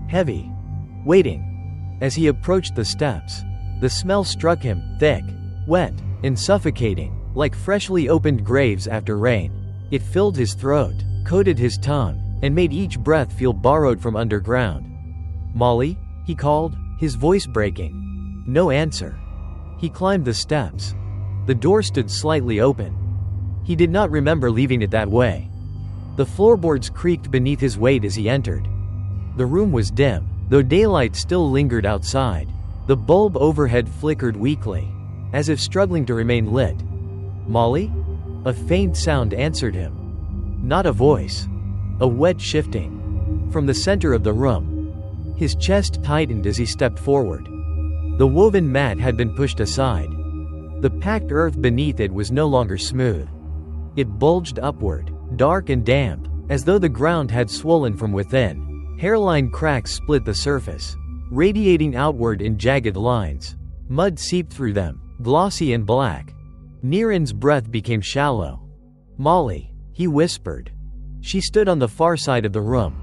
heavy, waiting. As he approached the steps, the smell struck him, thick, wet, and suffocating, like freshly opened graves after rain. It filled his throat, coated his tongue, and made each breath feel borrowed from underground. "Molly?" he called, his voice breaking. No answer. He climbed the steps. The door stood slightly open. He did not remember leaving it that way. The floorboards creaked beneath his weight as he entered. The room was dim, though daylight still lingered outside. The bulb overhead flickered weakly, as if struggling to remain lit. "Molly?" A faint sound answered him. Not a voice. A wet shifting. From the center of the room. His chest tightened as he stepped forward. The woven mat had been pushed aside. The packed earth beneath it was no longer smooth. It bulged upward, dark and damp, as though the ground had swollen from within. Hairline cracks split the surface, radiating outward in jagged lines. Mud seeped through them, glossy and black. Niran's breath became shallow. "Molly," he whispered. She stood on the far side of the room,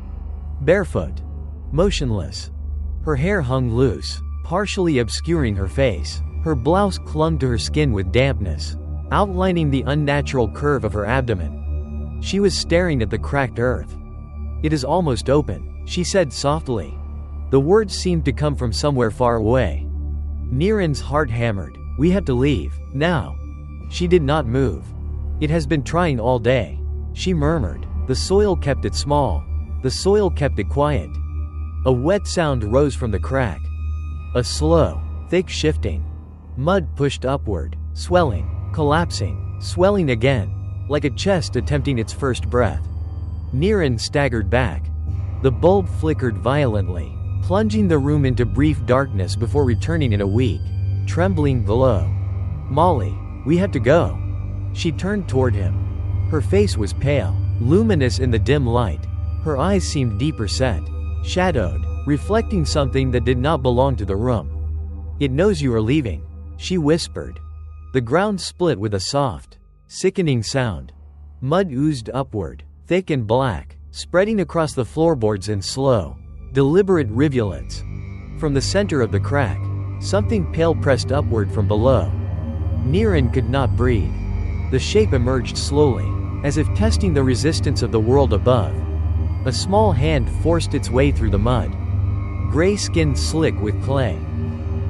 barefoot, motionless. Her hair hung loose, partially obscuring her face. Her blouse clung to her skin with dampness, outlining the unnatural curve of her abdomen. She was staring at the cracked earth. "It is almost open," she said softly. The words seemed to come from somewhere far away. Niran's heart hammered. "We have to leave, now." She did not move. It has been trying all day, she murmured. The soil kept it small. The soil kept it quiet. A wet sound rose from the crack. A slow, thick shifting. Mud pushed upward, swelling, collapsing, swelling again, like a chest attempting its first breath. Niran staggered back. The bulb flickered violently, plunging the room into brief darkness before returning in a weak, trembling glow. "Molly, we have to go." She turned toward him. Her face was pale, luminous in the dim light. Her eyes seemed deeper set, shadowed, reflecting something that did not belong to the room. "It knows you are leaving," she whispered. The ground split with a soft, sickening sound. Mud oozed upward, thick and black, spreading across the floorboards in slow, deliberate rivulets. From the center of the crack, something pale pressed upward from below. Niran could not breathe. The shape emerged slowly, as if testing the resistance of the world above. A small hand forced its way through the mud. Gray skin slick with clay.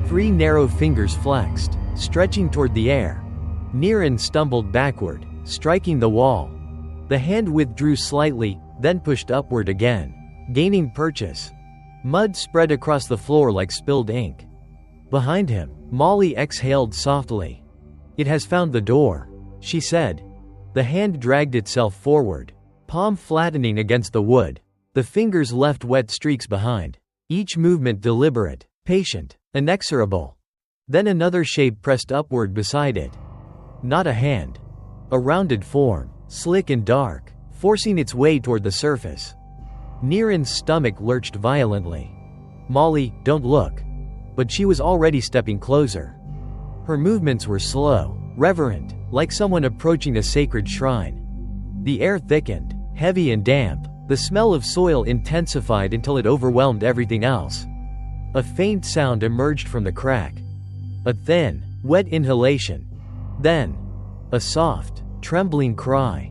3 narrow fingers flexed, stretching toward the air. Niran stumbled backward, striking the wall. The hand withdrew slightly, then pushed upward again, gaining purchase. Mud spread across the floor like spilled ink. Behind him, Molly exhaled softly. "It has found the door," she said. The hand dragged itself forward, palm flattening against the wood. The fingers left wet streaks behind, each movement deliberate, patient, inexorable. Then another shape pressed upward beside it. Not a hand. A rounded form, slick and dark, forcing its way toward the surface. Niran's stomach lurched violently. "Molly, don't look." But she was already stepping closer. Her movements were slow, reverent, like someone approaching a sacred shrine. The air thickened, heavy and damp. The smell of soil intensified until it overwhelmed everything else. A faint sound emerged from the crack. A thin, wet inhalation. Then, a soft, trembling cry.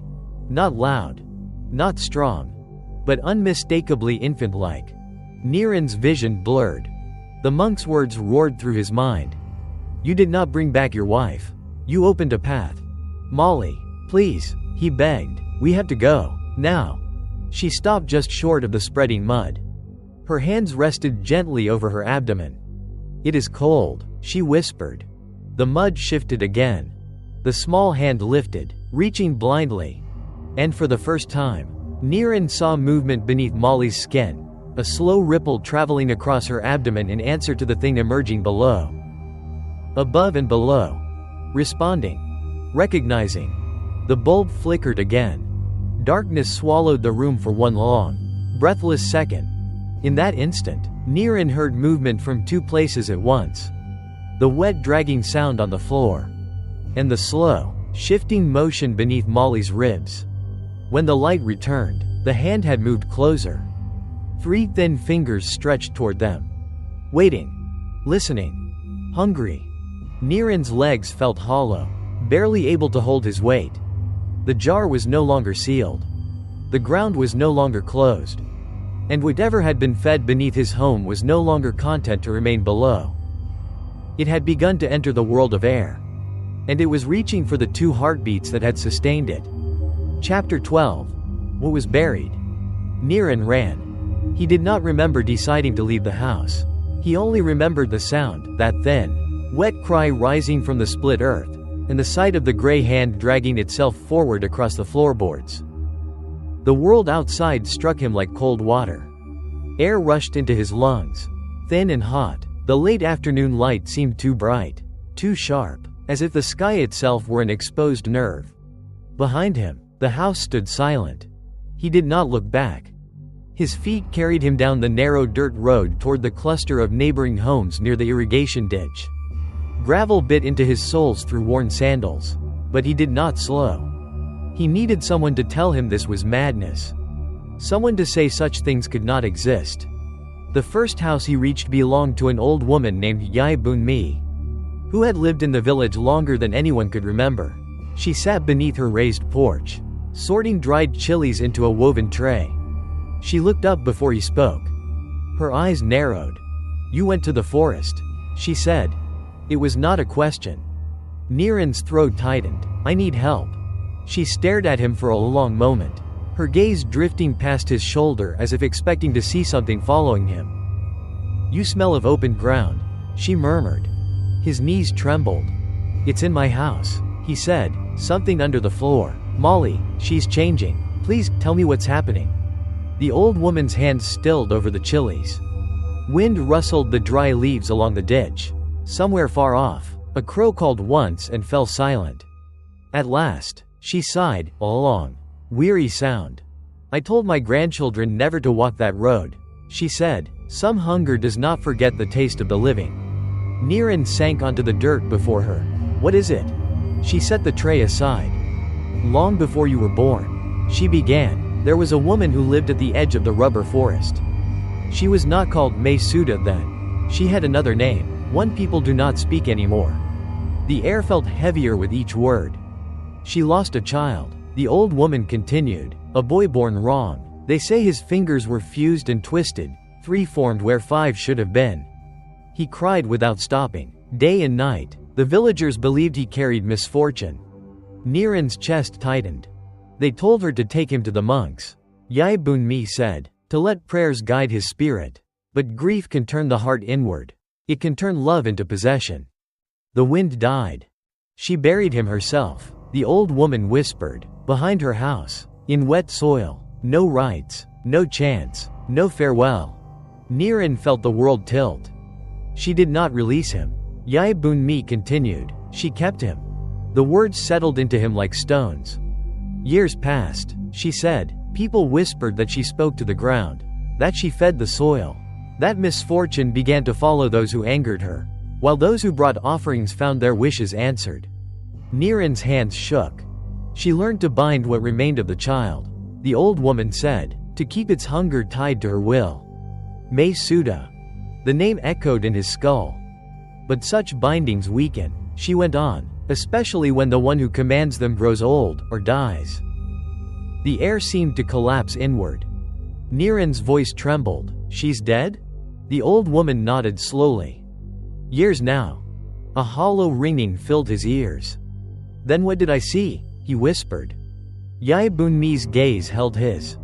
Not loud, not strong, but unmistakably infant-like. Niran's vision blurred. The monk's words roared through his mind. "You did not bring back your wife. You opened a path. Molly, please," he begged. "We have to go, now." She stopped just short of the spreading mud. Her hands rested gently over her abdomen. "It is cold," she whispered. The mud shifted again. The small hand lifted, reaching blindly. And for the first time, Niran saw movement beneath Molly's skin, a slow ripple traveling across her abdomen in answer to the thing emerging below. Above and below. Responding. Recognizing. The bulb flickered again. Darkness swallowed the room for one long, breathless second. In that instant, Niran heard movement from 2 places at once. The wet dragging sound on the floor. And the slow, shifting motion beneath Molly's ribs. When the light returned, the hand had moved closer. 3 thin fingers stretched toward them. Waiting. Listening. Hungry. Niran's legs felt hollow, barely able to hold his weight. The jar was no longer sealed. The ground was no longer closed. And whatever had been fed beneath his home was no longer content to remain below. It had begun to enter the world of air. And it was reaching for the 2 heartbeats that had sustained it. Chapter 12. What was buried? Niran ran. He did not remember deciding to leave the house. He only remembered the sound, that thin, wet cry rising from the split earth, and the sight of the gray hand dragging itself forward across the floorboards. The world outside struck him like cold water. Air rushed into his lungs, thin and hot. The late afternoon light seemed too bright, too sharp, as if the sky itself were an exposed nerve. Behind him, the house stood silent. He did not look back. His feet carried him down the narrow dirt road toward the cluster of neighboring homes near the irrigation ditch. Gravel bit into his soles through worn sandals, but he did not slow. He needed someone to tell him this was madness. Someone to say such things could not exist. The first house he reached belonged to an old woman named Yai Bunmi, who had lived in the village longer than anyone could remember. She sat beneath her raised porch, sorting dried chilies into a woven tray. She looked up before he spoke. Her eyes narrowed. "You went to the forest," she said. It was not a question. Niran's throat tightened. "I need help." She stared at him for a long moment, her gaze drifting past his shoulder as if expecting to see something following him. "You smell of open ground," she murmured. His knees trembled. "It's in my house," he said, "something under the floor. Molly, she's changing. Please, tell me what's happening." The old woman's hands stilled over the chilies. Wind rustled the dry leaves along the ditch. Somewhere far off, a crow called once and fell silent. At last, she sighed, a long, weary sound. "I told my grandchildren never to walk that road," she said. "Some hunger does not forget the taste of the living." Niran sank onto the dirt before her. "What is it?" She set the tray aside. "Long before you were born," she began, "there was a woman who lived at the edge of the rubber forest. She was not called Suda then. She had another name, one people do not speak anymore." The air felt heavier with each word. "She lost a child," the old woman continued, "a boy born wrong. They say his fingers were fused and twisted, 3 formed where 5 should have been. He cried without stopping, day and night. The villagers believed he carried misfortune." Niran's chest tightened. "They told her to take him to the monks," Yai Bunmi said, "to let prayers guide his spirit. But grief can turn the heart inward. It can turn love into possession." The wind died. "She buried him herself," the old woman whispered, "behind her house, in wet soil. No rites, no chants, no farewell." Niran felt the world tilt. "She did not release him," Yai Bunmi continued, "she kept him." The words settled into him like stones. "Years passed," she said. "People whispered that she spoke to the ground, that she fed the soil, that misfortune began to follow those who angered her, while those who brought offerings found their wishes answered." Niran's hands shook. "She learned to bind what remained of the child," the old woman said, "to keep its hunger tied to her will." Suda. The name echoed in his skull. "But such bindings weaken," she went on, "especially when the one who commands them grows old, or dies." The air seemed to collapse inward. Niran's voice trembled. "She's dead?" The old woman nodded slowly. "Years now." A hollow ringing filled his ears. "Then what did I see?" he whispered. Yai Bunmi's gaze held his.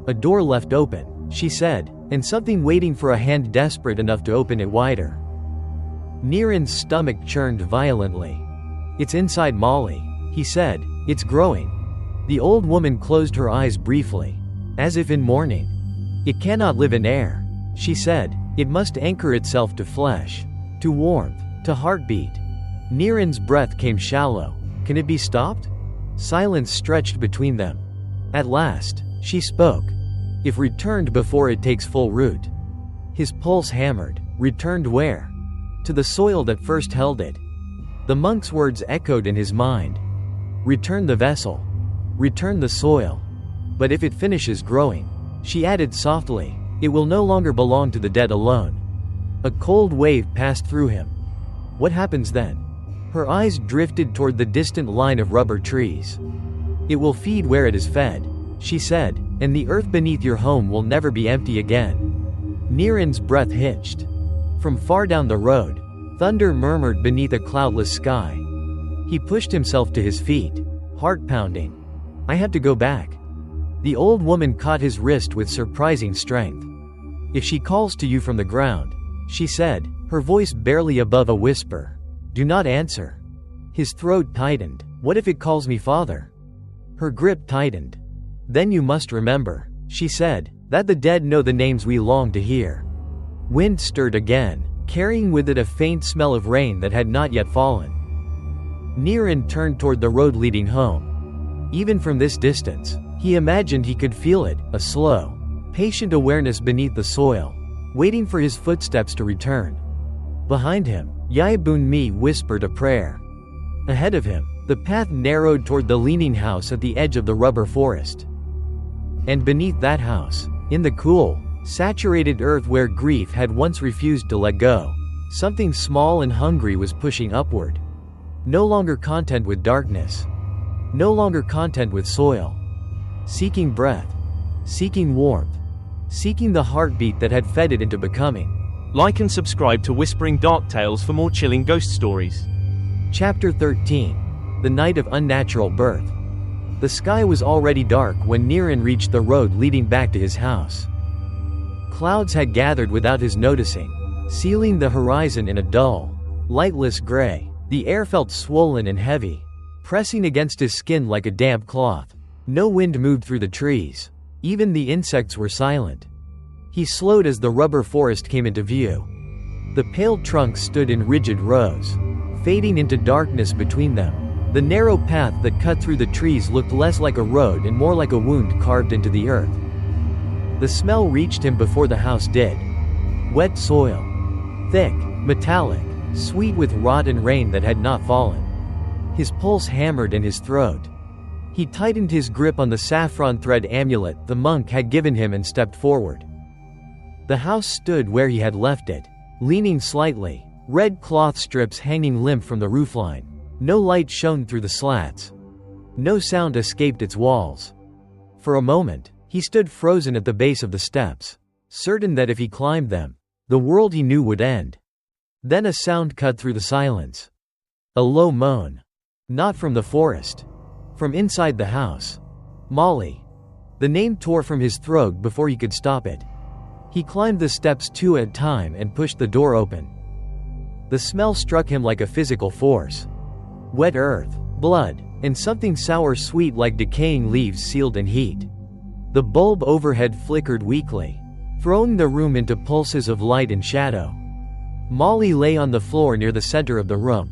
"A door left open," she said, "and something waiting for a hand desperate enough to open it wider." Niran's stomach churned violently. "It's inside Molly," he said. "It's growing." The old woman closed her eyes briefly, as if in mourning. "It cannot live in air," she said. "It must anchor itself to flesh, to warmth, to heartbeat." Niran's breath came shallow. "Can it be stopped?" Silence stretched between them. At last, she spoke. "If returned before it takes full root." His pulse hammered. "Returned where?" "To the soil that first held it." The monk's words echoed in his mind. "Return the vessel. Return the soil. But if it finishes growing," she added softly, "it will no longer belong to the dead alone." A cold wave passed through him. "What happens then?" Her eyes drifted toward the distant line of rubber trees. "It will feed where it is fed," she said, "and the earth beneath your home will never be empty again." Niran's breath hitched. From far down the road, thunder murmured beneath a cloudless sky. He pushed himself to his feet, heart pounding. "I have to go back." The old woman caught his wrist with surprising strength. "If she calls to you from the ground," she said, her voice barely above a whisper, "do not answer." His throat tightened. "What if it calls me father?" Her grip tightened. "Then you must remember," she said, "that the dead know the names we long to hear." Wind stirred again, carrying with it a faint smell of rain that had not yet fallen. Niran turned toward the road leading home. Even from this distance, he imagined he could feel it, a slow, patient awareness beneath the soil, waiting for his footsteps to return. Behind him, Yai Bunmi whispered a prayer. Ahead of him, the path narrowed toward the leaning house at the edge of the rubber forest. And beneath that house, in the cool, saturated earth where grief had once refused to let go, something small and hungry was pushing upward. No longer content with darkness. No longer content with soil. Seeking breath. Seeking warmth. Seeking the heartbeat that had fed it into becoming. Like and subscribe to Whispering Dark Tales for more chilling ghost stories. Chapter 13. The Night of Unnatural Birth. The sky was already dark when Niran reached the road leading back to his house. Clouds had gathered without his noticing, sealing the horizon in a dull, lightless gray. The air felt swollen and heavy, pressing against his skin like a damp cloth. No wind moved through the trees. Even the insects were silent. He slowed as the rubber forest came into view. The pale trunks stood in rigid rows, fading into darkness between them. The narrow path that cut through the trees looked less like a road and more like a wound carved into the earth. The smell reached him before the house did. Wet soil. Thick, metallic, sweet with rot and rain that had not fallen. His pulse hammered in his throat. He tightened his grip on the saffron thread amulet the monk had given him and stepped forward. The house stood where he had left it, leaning slightly, red cloth strips hanging limp from the roofline. No light shone through the slats. No sound escaped its walls. For a moment, he stood frozen at the base of the steps, certain that if he climbed them, the world he knew would end. Then a sound cut through the silence. A low moan. Not from the forest. From inside the house. Molly. The name tore from his throat before he could stop it. He climbed the steps two at a time and pushed the door open. The smell struck him like a physical force. Wet earth, blood, and something sour-sweet like decaying leaves sealed in heat. The bulb overhead flickered weakly, throwing the room into pulses of light and shadow. Molly lay on the floor near the center of the room.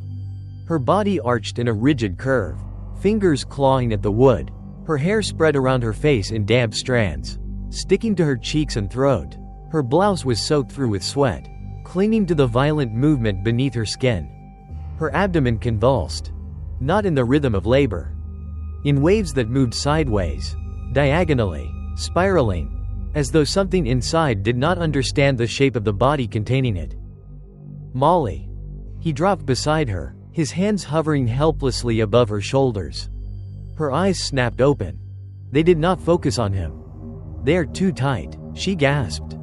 Her body arched in a rigid curve, fingers clawing at the wood. Her hair spread around her face in damp strands, sticking to her cheeks and throat. Her blouse was soaked through with sweat, clinging to the violent movement beneath her skin. Her abdomen convulsed, not in the rhythm of labor. In waves that moved sideways, diagonally, spiraling, as though something inside did not understand the shape of the body containing it. Molly. He dropped beside her, his hands hovering helplessly above her shoulders. Her eyes snapped open. They did not focus on him. "They're too tight," she gasped.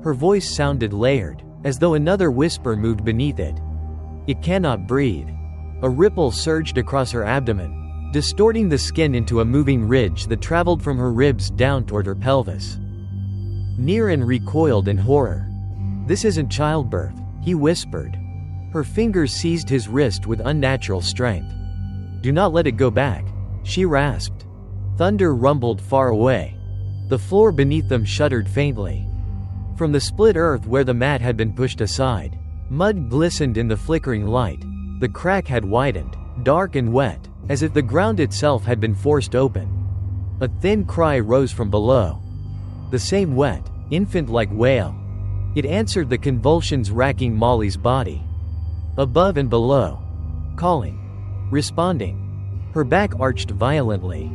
Her voice sounded layered, as though another whisper moved beneath it. "It cannot breathe." A ripple surged across her abdomen, distorting the skin into a moving ridge that traveled from her ribs down toward her pelvis. Niran recoiled in horror. "This isn't childbirth," he whispered. Her fingers seized his wrist with unnatural strength. "Do not let it go back," she rasped. Thunder rumbled far away. The floor beneath them shuddered faintly. From the split earth where the mat had been pushed aside, mud glistened in the flickering light. The crack had widened, dark and wet, as if the ground itself had been forced open. A thin cry rose from below. The same wet, infant-like wail. It answered the convulsions racking Molly's body. Above and below. Calling. Responding. Her back arched violently.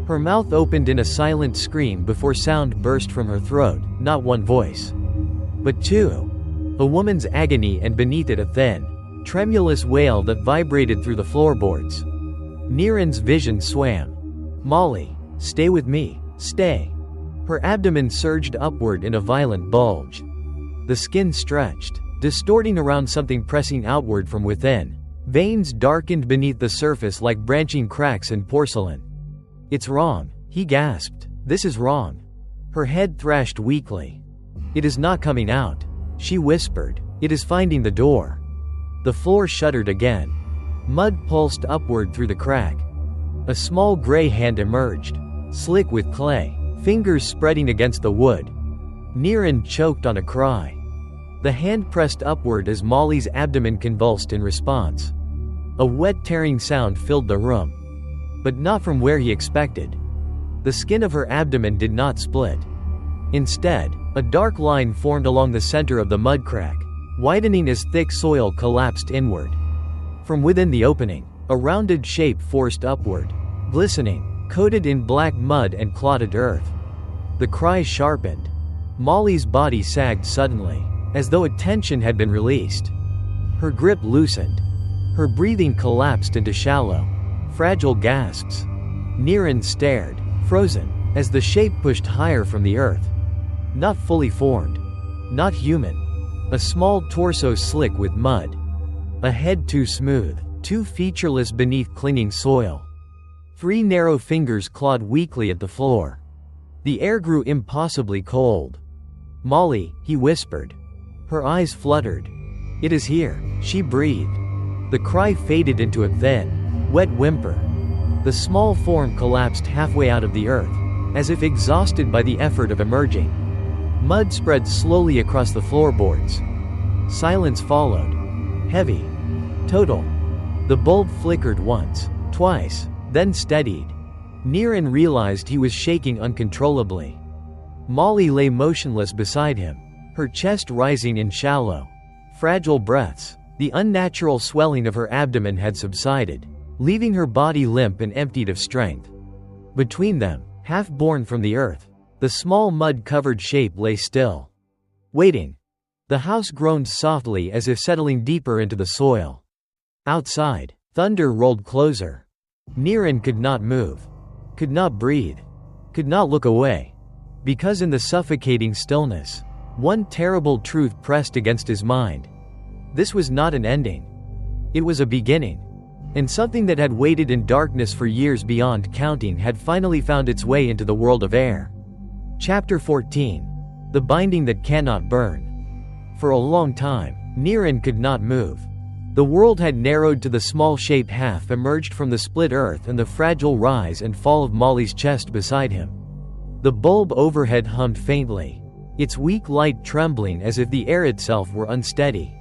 Her mouth opened in a silent scream before sound burst from her throat, not one voice, but two. A woman's agony and beneath it a thin, tremulous wail that vibrated through the floorboards. Niran's vision swam. "Molly, stay with me, stay." Her abdomen surged upward in a violent bulge. The skin stretched, distorting around something pressing outward from within. Veins darkened beneath the surface like branching cracks in porcelain. "It's wrong," he gasped. "This is wrong." Her head thrashed weakly. "It is not coming out," she whispered. "It is finding the door." The floor shuddered again. Mud pulsed upward through the crack. A small gray hand emerged, slick with clay, fingers spreading against the wood. Niran choked on a cry. The hand pressed upward as Molly's abdomen convulsed in response. A wet tearing sound filled the room. But not from where he expected. The skin of her abdomen did not split. Instead, a dark line formed along the center of the mud crack, widening as thick soil collapsed inward. From within the opening, a rounded shape forced upward, glistening, coated in black mud and clotted earth. The cry sharpened. Molly's body sagged suddenly, as though a tension had been released. Her grip loosened. Her breathing collapsed into shallow, fragile gasps. Niran stared, frozen, as the shape pushed higher from the earth. Not fully formed. Not human. A small torso slick with mud. A head too smooth, too featureless beneath clinging soil. 3 narrow fingers clawed weakly at the floor. The air grew impossibly cold. "Molly," he whispered. Her eyes fluttered. "It is here," she breathed. The cry faded into a thin, wet whimper. The small form collapsed halfway out of the earth, as if exhausted by the effort of emerging. Mud spread slowly across the floorboards. Silence followed. Heavy. Total. The bulb flickered once, twice, then steadied. Niran realized he was shaking uncontrollably. Molly lay motionless beside him, her chest rising in shallow, fragile breaths. The unnatural swelling of her abdomen had subsided, leaving her body limp and emptied of strength. Between them, half born from the earth, the small mud-covered shape lay still, waiting. The house groaned softly as if settling deeper into the soil. Outside, thunder rolled closer. Niran could not move, could not breathe, could not look away. Because in the suffocating stillness, one terrible truth pressed against his mind. This was not an ending. It was a beginning. And something that had waited in darkness for years beyond counting had finally found its way into the world of air. Chapter 14. The Binding That Cannot Burn. For a long time, Niran could not move. The world had narrowed to the small shape half emerged from the split earth and the fragile rise and fall of Molly's chest beside him. The bulb overhead hummed faintly, its weak light trembling as if the air itself were unsteady.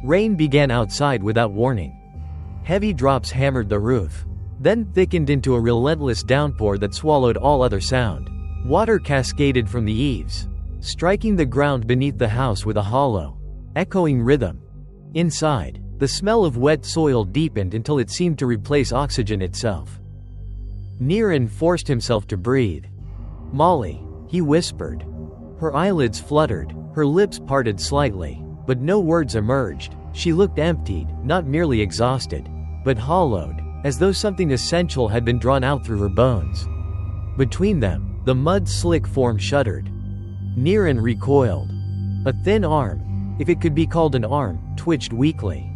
Rain began outside without warning. Heavy drops hammered the roof, then thickened into a relentless downpour that swallowed all other sound. Water cascaded from the eaves, striking the ground beneath the house with a hollow, echoing rhythm. Inside, the smell of wet soil deepened until it seemed to replace oxygen itself. Niran forced himself to breathe. "Molly," he whispered. Her eyelids fluttered, her lips parted slightly, but no words emerged. She looked emptied, not merely exhausted, but hollowed, as though something essential had been drawn out through her bones. Between them, the mud-slick form shuddered. Niran recoiled. A thin arm, if it could be called an arm, twitched weakly.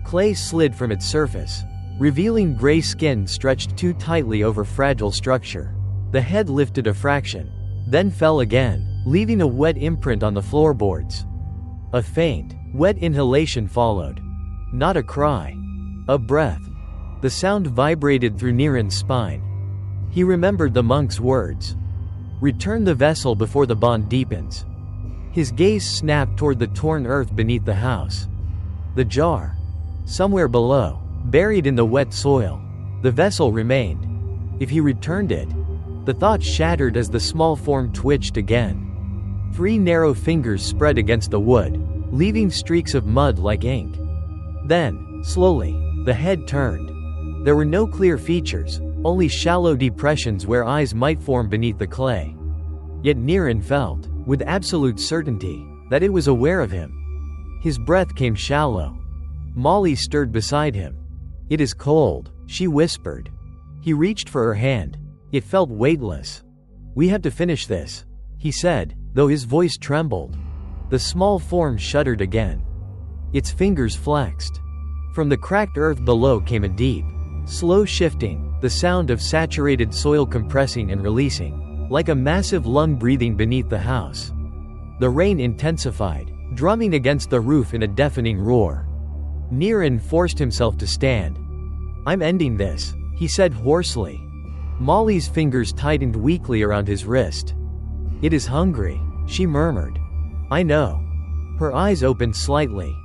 Clay slid from its surface, revealing gray skin stretched too tightly over fragile structure. The head lifted a fraction, then fell again, leaving a wet imprint on the floorboards. A faint, wet inhalation followed. Not a cry. A breath. The sound vibrated through Niran's spine. He remembered the monk's words. "Return the vessel before the bond deepens." His gaze snapped toward the torn earth beneath the house. The jar. Somewhere below, buried in the wet soil, the vessel remained. If he returned it, the thought shattered as the small form twitched again. 3 narrow fingers spread against the wood, leaving streaks of mud like ink. Then, slowly, the head turned. There were no clear features, only shallow depressions where eyes might form beneath the clay. Yet Niran felt, with absolute certainty, that it was aware of him. His breath came shallow. Molly stirred beside him. "It is cold," she whispered. He reached for her hand. It felt weightless. "We have to finish this," he said, though his voice trembled. The small form shuddered again. Its fingers flexed. From the cracked earth below came a deep, slow shifting, the sound of saturated soil compressing and releasing, like a massive lung breathing beneath the house. The rain intensified, drumming against the roof in a deafening roar. Niran forced himself to stand. "I'm ending this," he said hoarsely. Molly's fingers tightened weakly around his wrist. "It is hungry," she murmured. "I know." Her eyes opened slightly.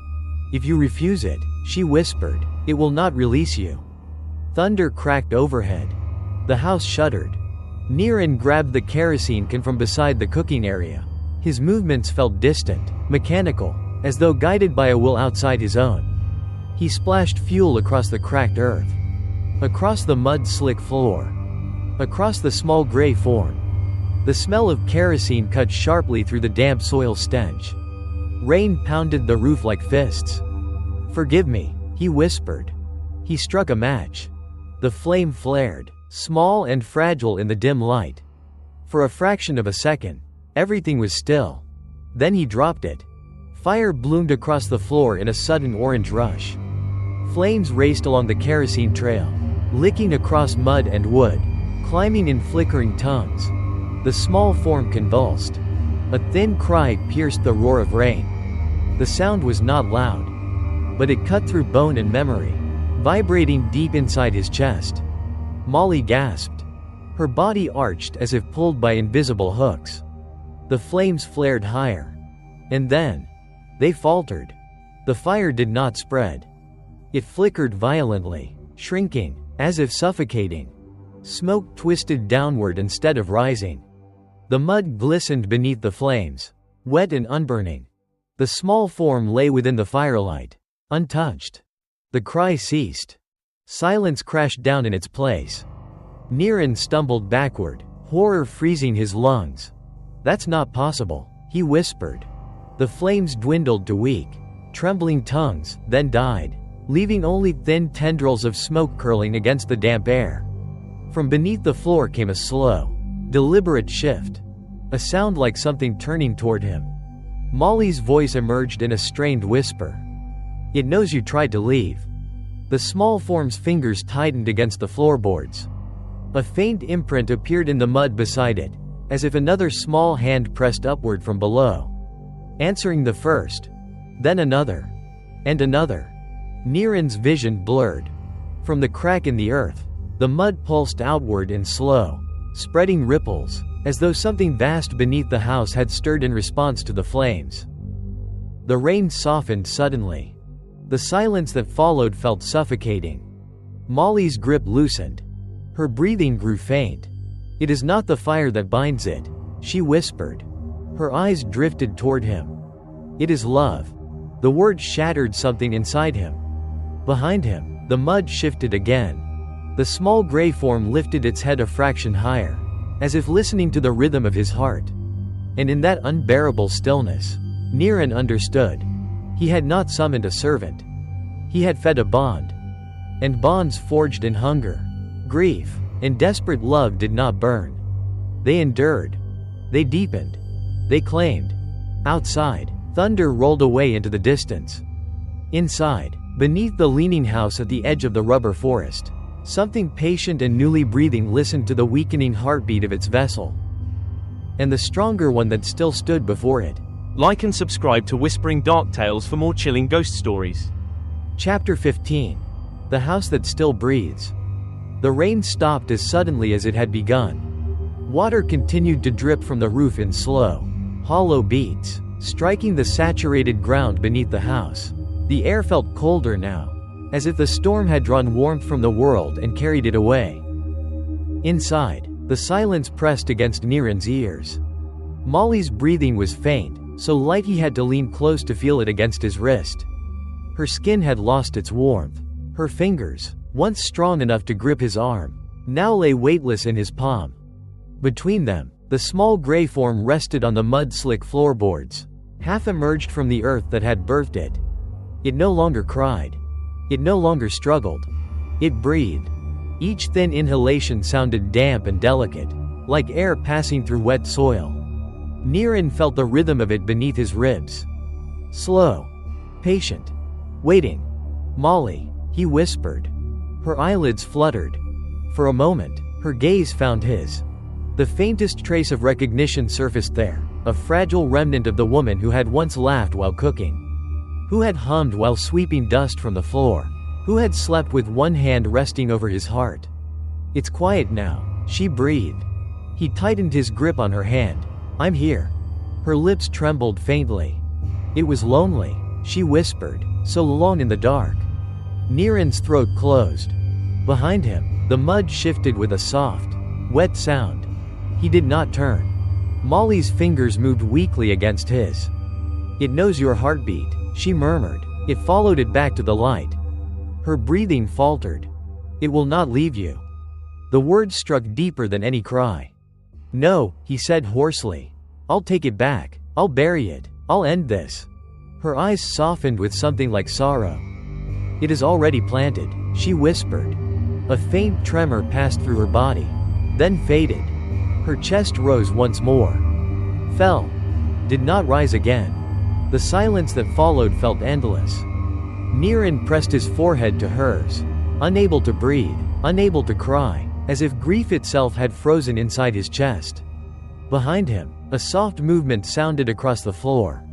"If you refuse it," she whispered, "it will not release you." Thunder cracked overhead. The house shuddered. Niran grabbed the kerosene can from beside the cooking area. His movements felt distant, mechanical, as though guided by a will outside his own. He splashed fuel across the cracked earth, across the mud-slick floor, across the small gray form. The smell of kerosene cut sharply through the damp soil stench. Rain pounded the roof like fists. "Forgive me," he whispered. He struck a match. The flame flared, small and fragile in the dim light. For a fraction of a second, everything was still. Then he dropped it. Fire bloomed across the floor in a sudden orange rush. Flames raced along the kerosene trail, licking across mud and wood, climbing in flickering tongues. The small form convulsed. A thin cry pierced the roar of rain. The sound was not loud, but it cut through bone and memory, vibrating deep inside his chest. Molly gasped. Her body arched as if pulled by invisible hooks. The flames flared higher. And then, they faltered. The fire did not spread. It flickered violently, shrinking, as if suffocating. Smoke twisted downward instead of rising. The mud glistened beneath the flames, wet and unburning. The small form lay within the firelight, untouched. The cry ceased. Silence crashed down in its place. Niran stumbled backward, horror freezing his lungs. "That's not possible," he whispered. The flames dwindled to weak, trembling tongues, then died, leaving only thin tendrils of smoke curling against the damp air. From beneath the floor came a slow, deliberate shift. A sound like something turning toward him. Molly's voice emerged in a strained whisper. "It knows you tried to leave." The small form's fingers tightened against the floorboards. A faint imprint appeared in the mud beside it, as if another small hand pressed upward from below, answering the first. Then another. And another. Niran's vision blurred. From the crack in the earth, the mud pulsed outward in slow, spreading ripples, as though something vast beneath the house had stirred in response to the flames. The rain softened suddenly. The silence that followed felt suffocating. Molly's grip loosened. Her breathing grew faint. "It is not the fire that binds it," she whispered. Her eyes drifted toward him. "It is love." The word shattered something inside him. Behind him, the mud shifted again. The small gray form lifted its head a fraction higher, as if listening to the rhythm of his heart. And in that unbearable stillness, Niran understood. He had not summoned a servant. He had fed a bond. And bonds forged in hunger, grief, and desperate love did not burn. They endured. They deepened. They claimed. Outside, thunder rolled away into the distance. Inside, beneath the leaning house at the edge of the rubber forest, something patient and newly breathing listened to the weakening heartbeat of its vessel. And the stronger one that still stood before it. Like and subscribe to Whispering Dark Tales for more chilling ghost stories. Chapter 15. The House That Still Breathes. The rain stopped as suddenly as it had begun. Water continued to drip from the roof in slow, hollow beats, striking the saturated ground beneath the house. The air felt colder now, as if the storm had drawn warmth from the world and carried it away. Inside, the silence pressed against Niran's ears. Molly's breathing was faint, so light he had to lean close to feel it against his wrist. Her skin had lost its warmth. Her fingers, once strong enough to grip his arm, now lay weightless in his palm. Between them, the small gray form rested on the mud-slick floorboards, half emerged from the earth that had birthed it. It no longer cried. It no longer struggled. It breathed. Each thin inhalation sounded damp and delicate, like air passing through wet soil. Niran felt the rhythm of it beneath his ribs. Slow. Patient. Waiting. "Molly," he whispered. Her eyelids fluttered. For a moment, her gaze found his. The faintest trace of recognition surfaced there, a fragile remnant of the woman who had once laughed while cooking, who had hummed while sweeping dust from the floor, who had slept with one hand resting over his heart. "It's quiet now," she breathed. He tightened his grip on her hand. "I'm here." Her lips trembled faintly. "It was lonely," she whispered, "so long in the dark." Niran's throat closed. Behind him, the mud shifted with a soft, wet sound. He did not turn. Molly's fingers moved weakly against his. "It knows your heartbeat," she murmured. It followed it back to the light. Her breathing faltered. "It will not leave you." The words struck deeper than any cry. "No," he said hoarsely. "I'll take it back. I'll bury it. I'll end this." Her eyes softened with something like sorrow. "It is already planted," she whispered. A faint tremor passed through her body, then faded. Her chest rose once more. Fell. Did not rise again. The silence that followed felt endless. Niran pressed his forehead to hers, unable to breathe. unable to cry, as if grief itself had frozen inside his chest. Behind him, a soft movement sounded across the floor.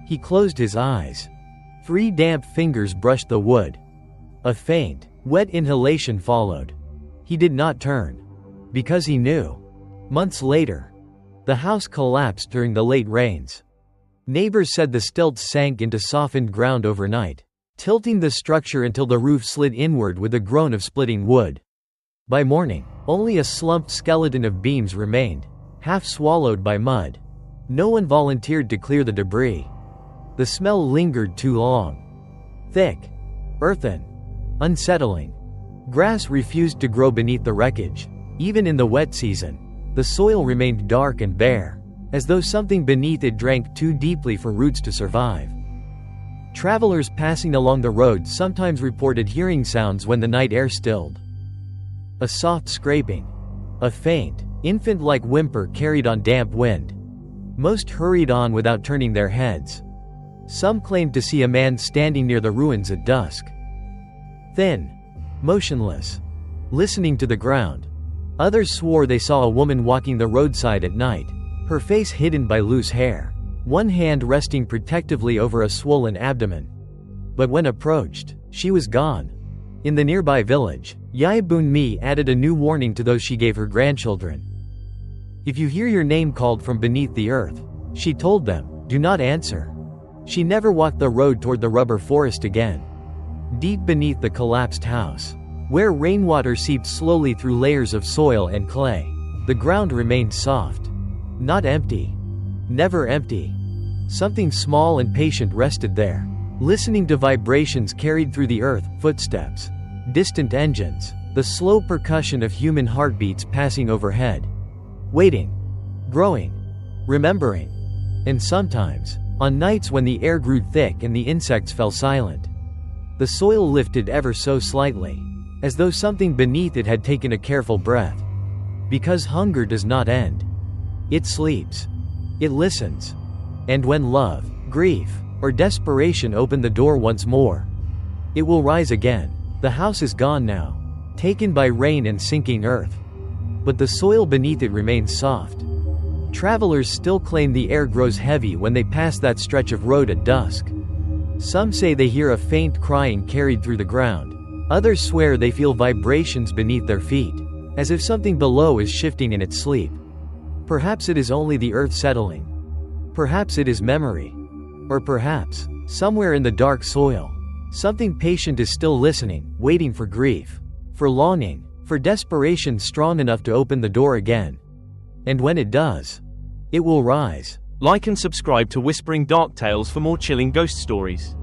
He closed his eyes. 3 damp fingers brushed the wood. A faint, wet inhalation followed. He did not turn. Because he knew. Months later, the house collapsed during the late rains. Neighbors said the stilts sank into softened ground overnight, tilting the structure until the roof slid inward with a groan of splitting wood. By morning, only a slumped skeleton of beams remained, half swallowed by mud. No one volunteered to clear the debris. The smell lingered too long. Thick, earthen, unsettling. Grass refused to grow beneath the wreckage. Even in the wet season, the soil remained dark and bare, as though something beneath it drank too deeply for roots to survive. Travelers passing along the road sometimes reported hearing sounds when the night air stilled. A soft scraping. A faint, infant-like whimper carried on damp wind. Most hurried on without turning their heads. Some claimed to see a man standing near the ruins at dusk. Thin, motionless, listening to the ground. Others swore they saw a woman walking the roadside at night, her face hidden by loose hair, one hand resting protectively over a swollen abdomen. But when approached, she was gone. In the nearby village, Yai Bun Mi added a new warning to those she gave her grandchildren. If you hear your name called from beneath the earth, she told them, do not answer. She never walked the road toward the rubber forest again. Deep beneath the collapsed house, where rainwater seeped slowly through layers of soil and clay, the ground remained soft. Not empty. Never empty. Something small and patient rested there, listening to vibrations carried through the earth, footsteps, distant engines, the slow percussion of human heartbeats passing overhead. Waiting. Growing. Remembering. And sometimes, on nights when the air grew thick and the insects fell silent, the soil lifted ever so slightly, as though something beneath it had taken a careful breath. Because hunger does not end. It sleeps. It listens. And when love, grief, or desperation open the door once more, it will rise again. The house is gone now, taken by rain and sinking earth. But the soil beneath it remains soft. Travelers still claim the air grows heavy when they pass that stretch of road at dusk. Some say they hear a faint crying carried through the ground. Others swear they feel vibrations beneath their feet, as if something below is shifting in its sleep. Perhaps it is only the earth settling. Perhaps it is memory. Or perhaps, somewhere in the dark soil, something patient is still listening, waiting for grief, for longing, for desperation strong enough to open the door again. And when it does, it will rise. Like and subscribe to Whispering Dark Tales for more chilling ghost stories.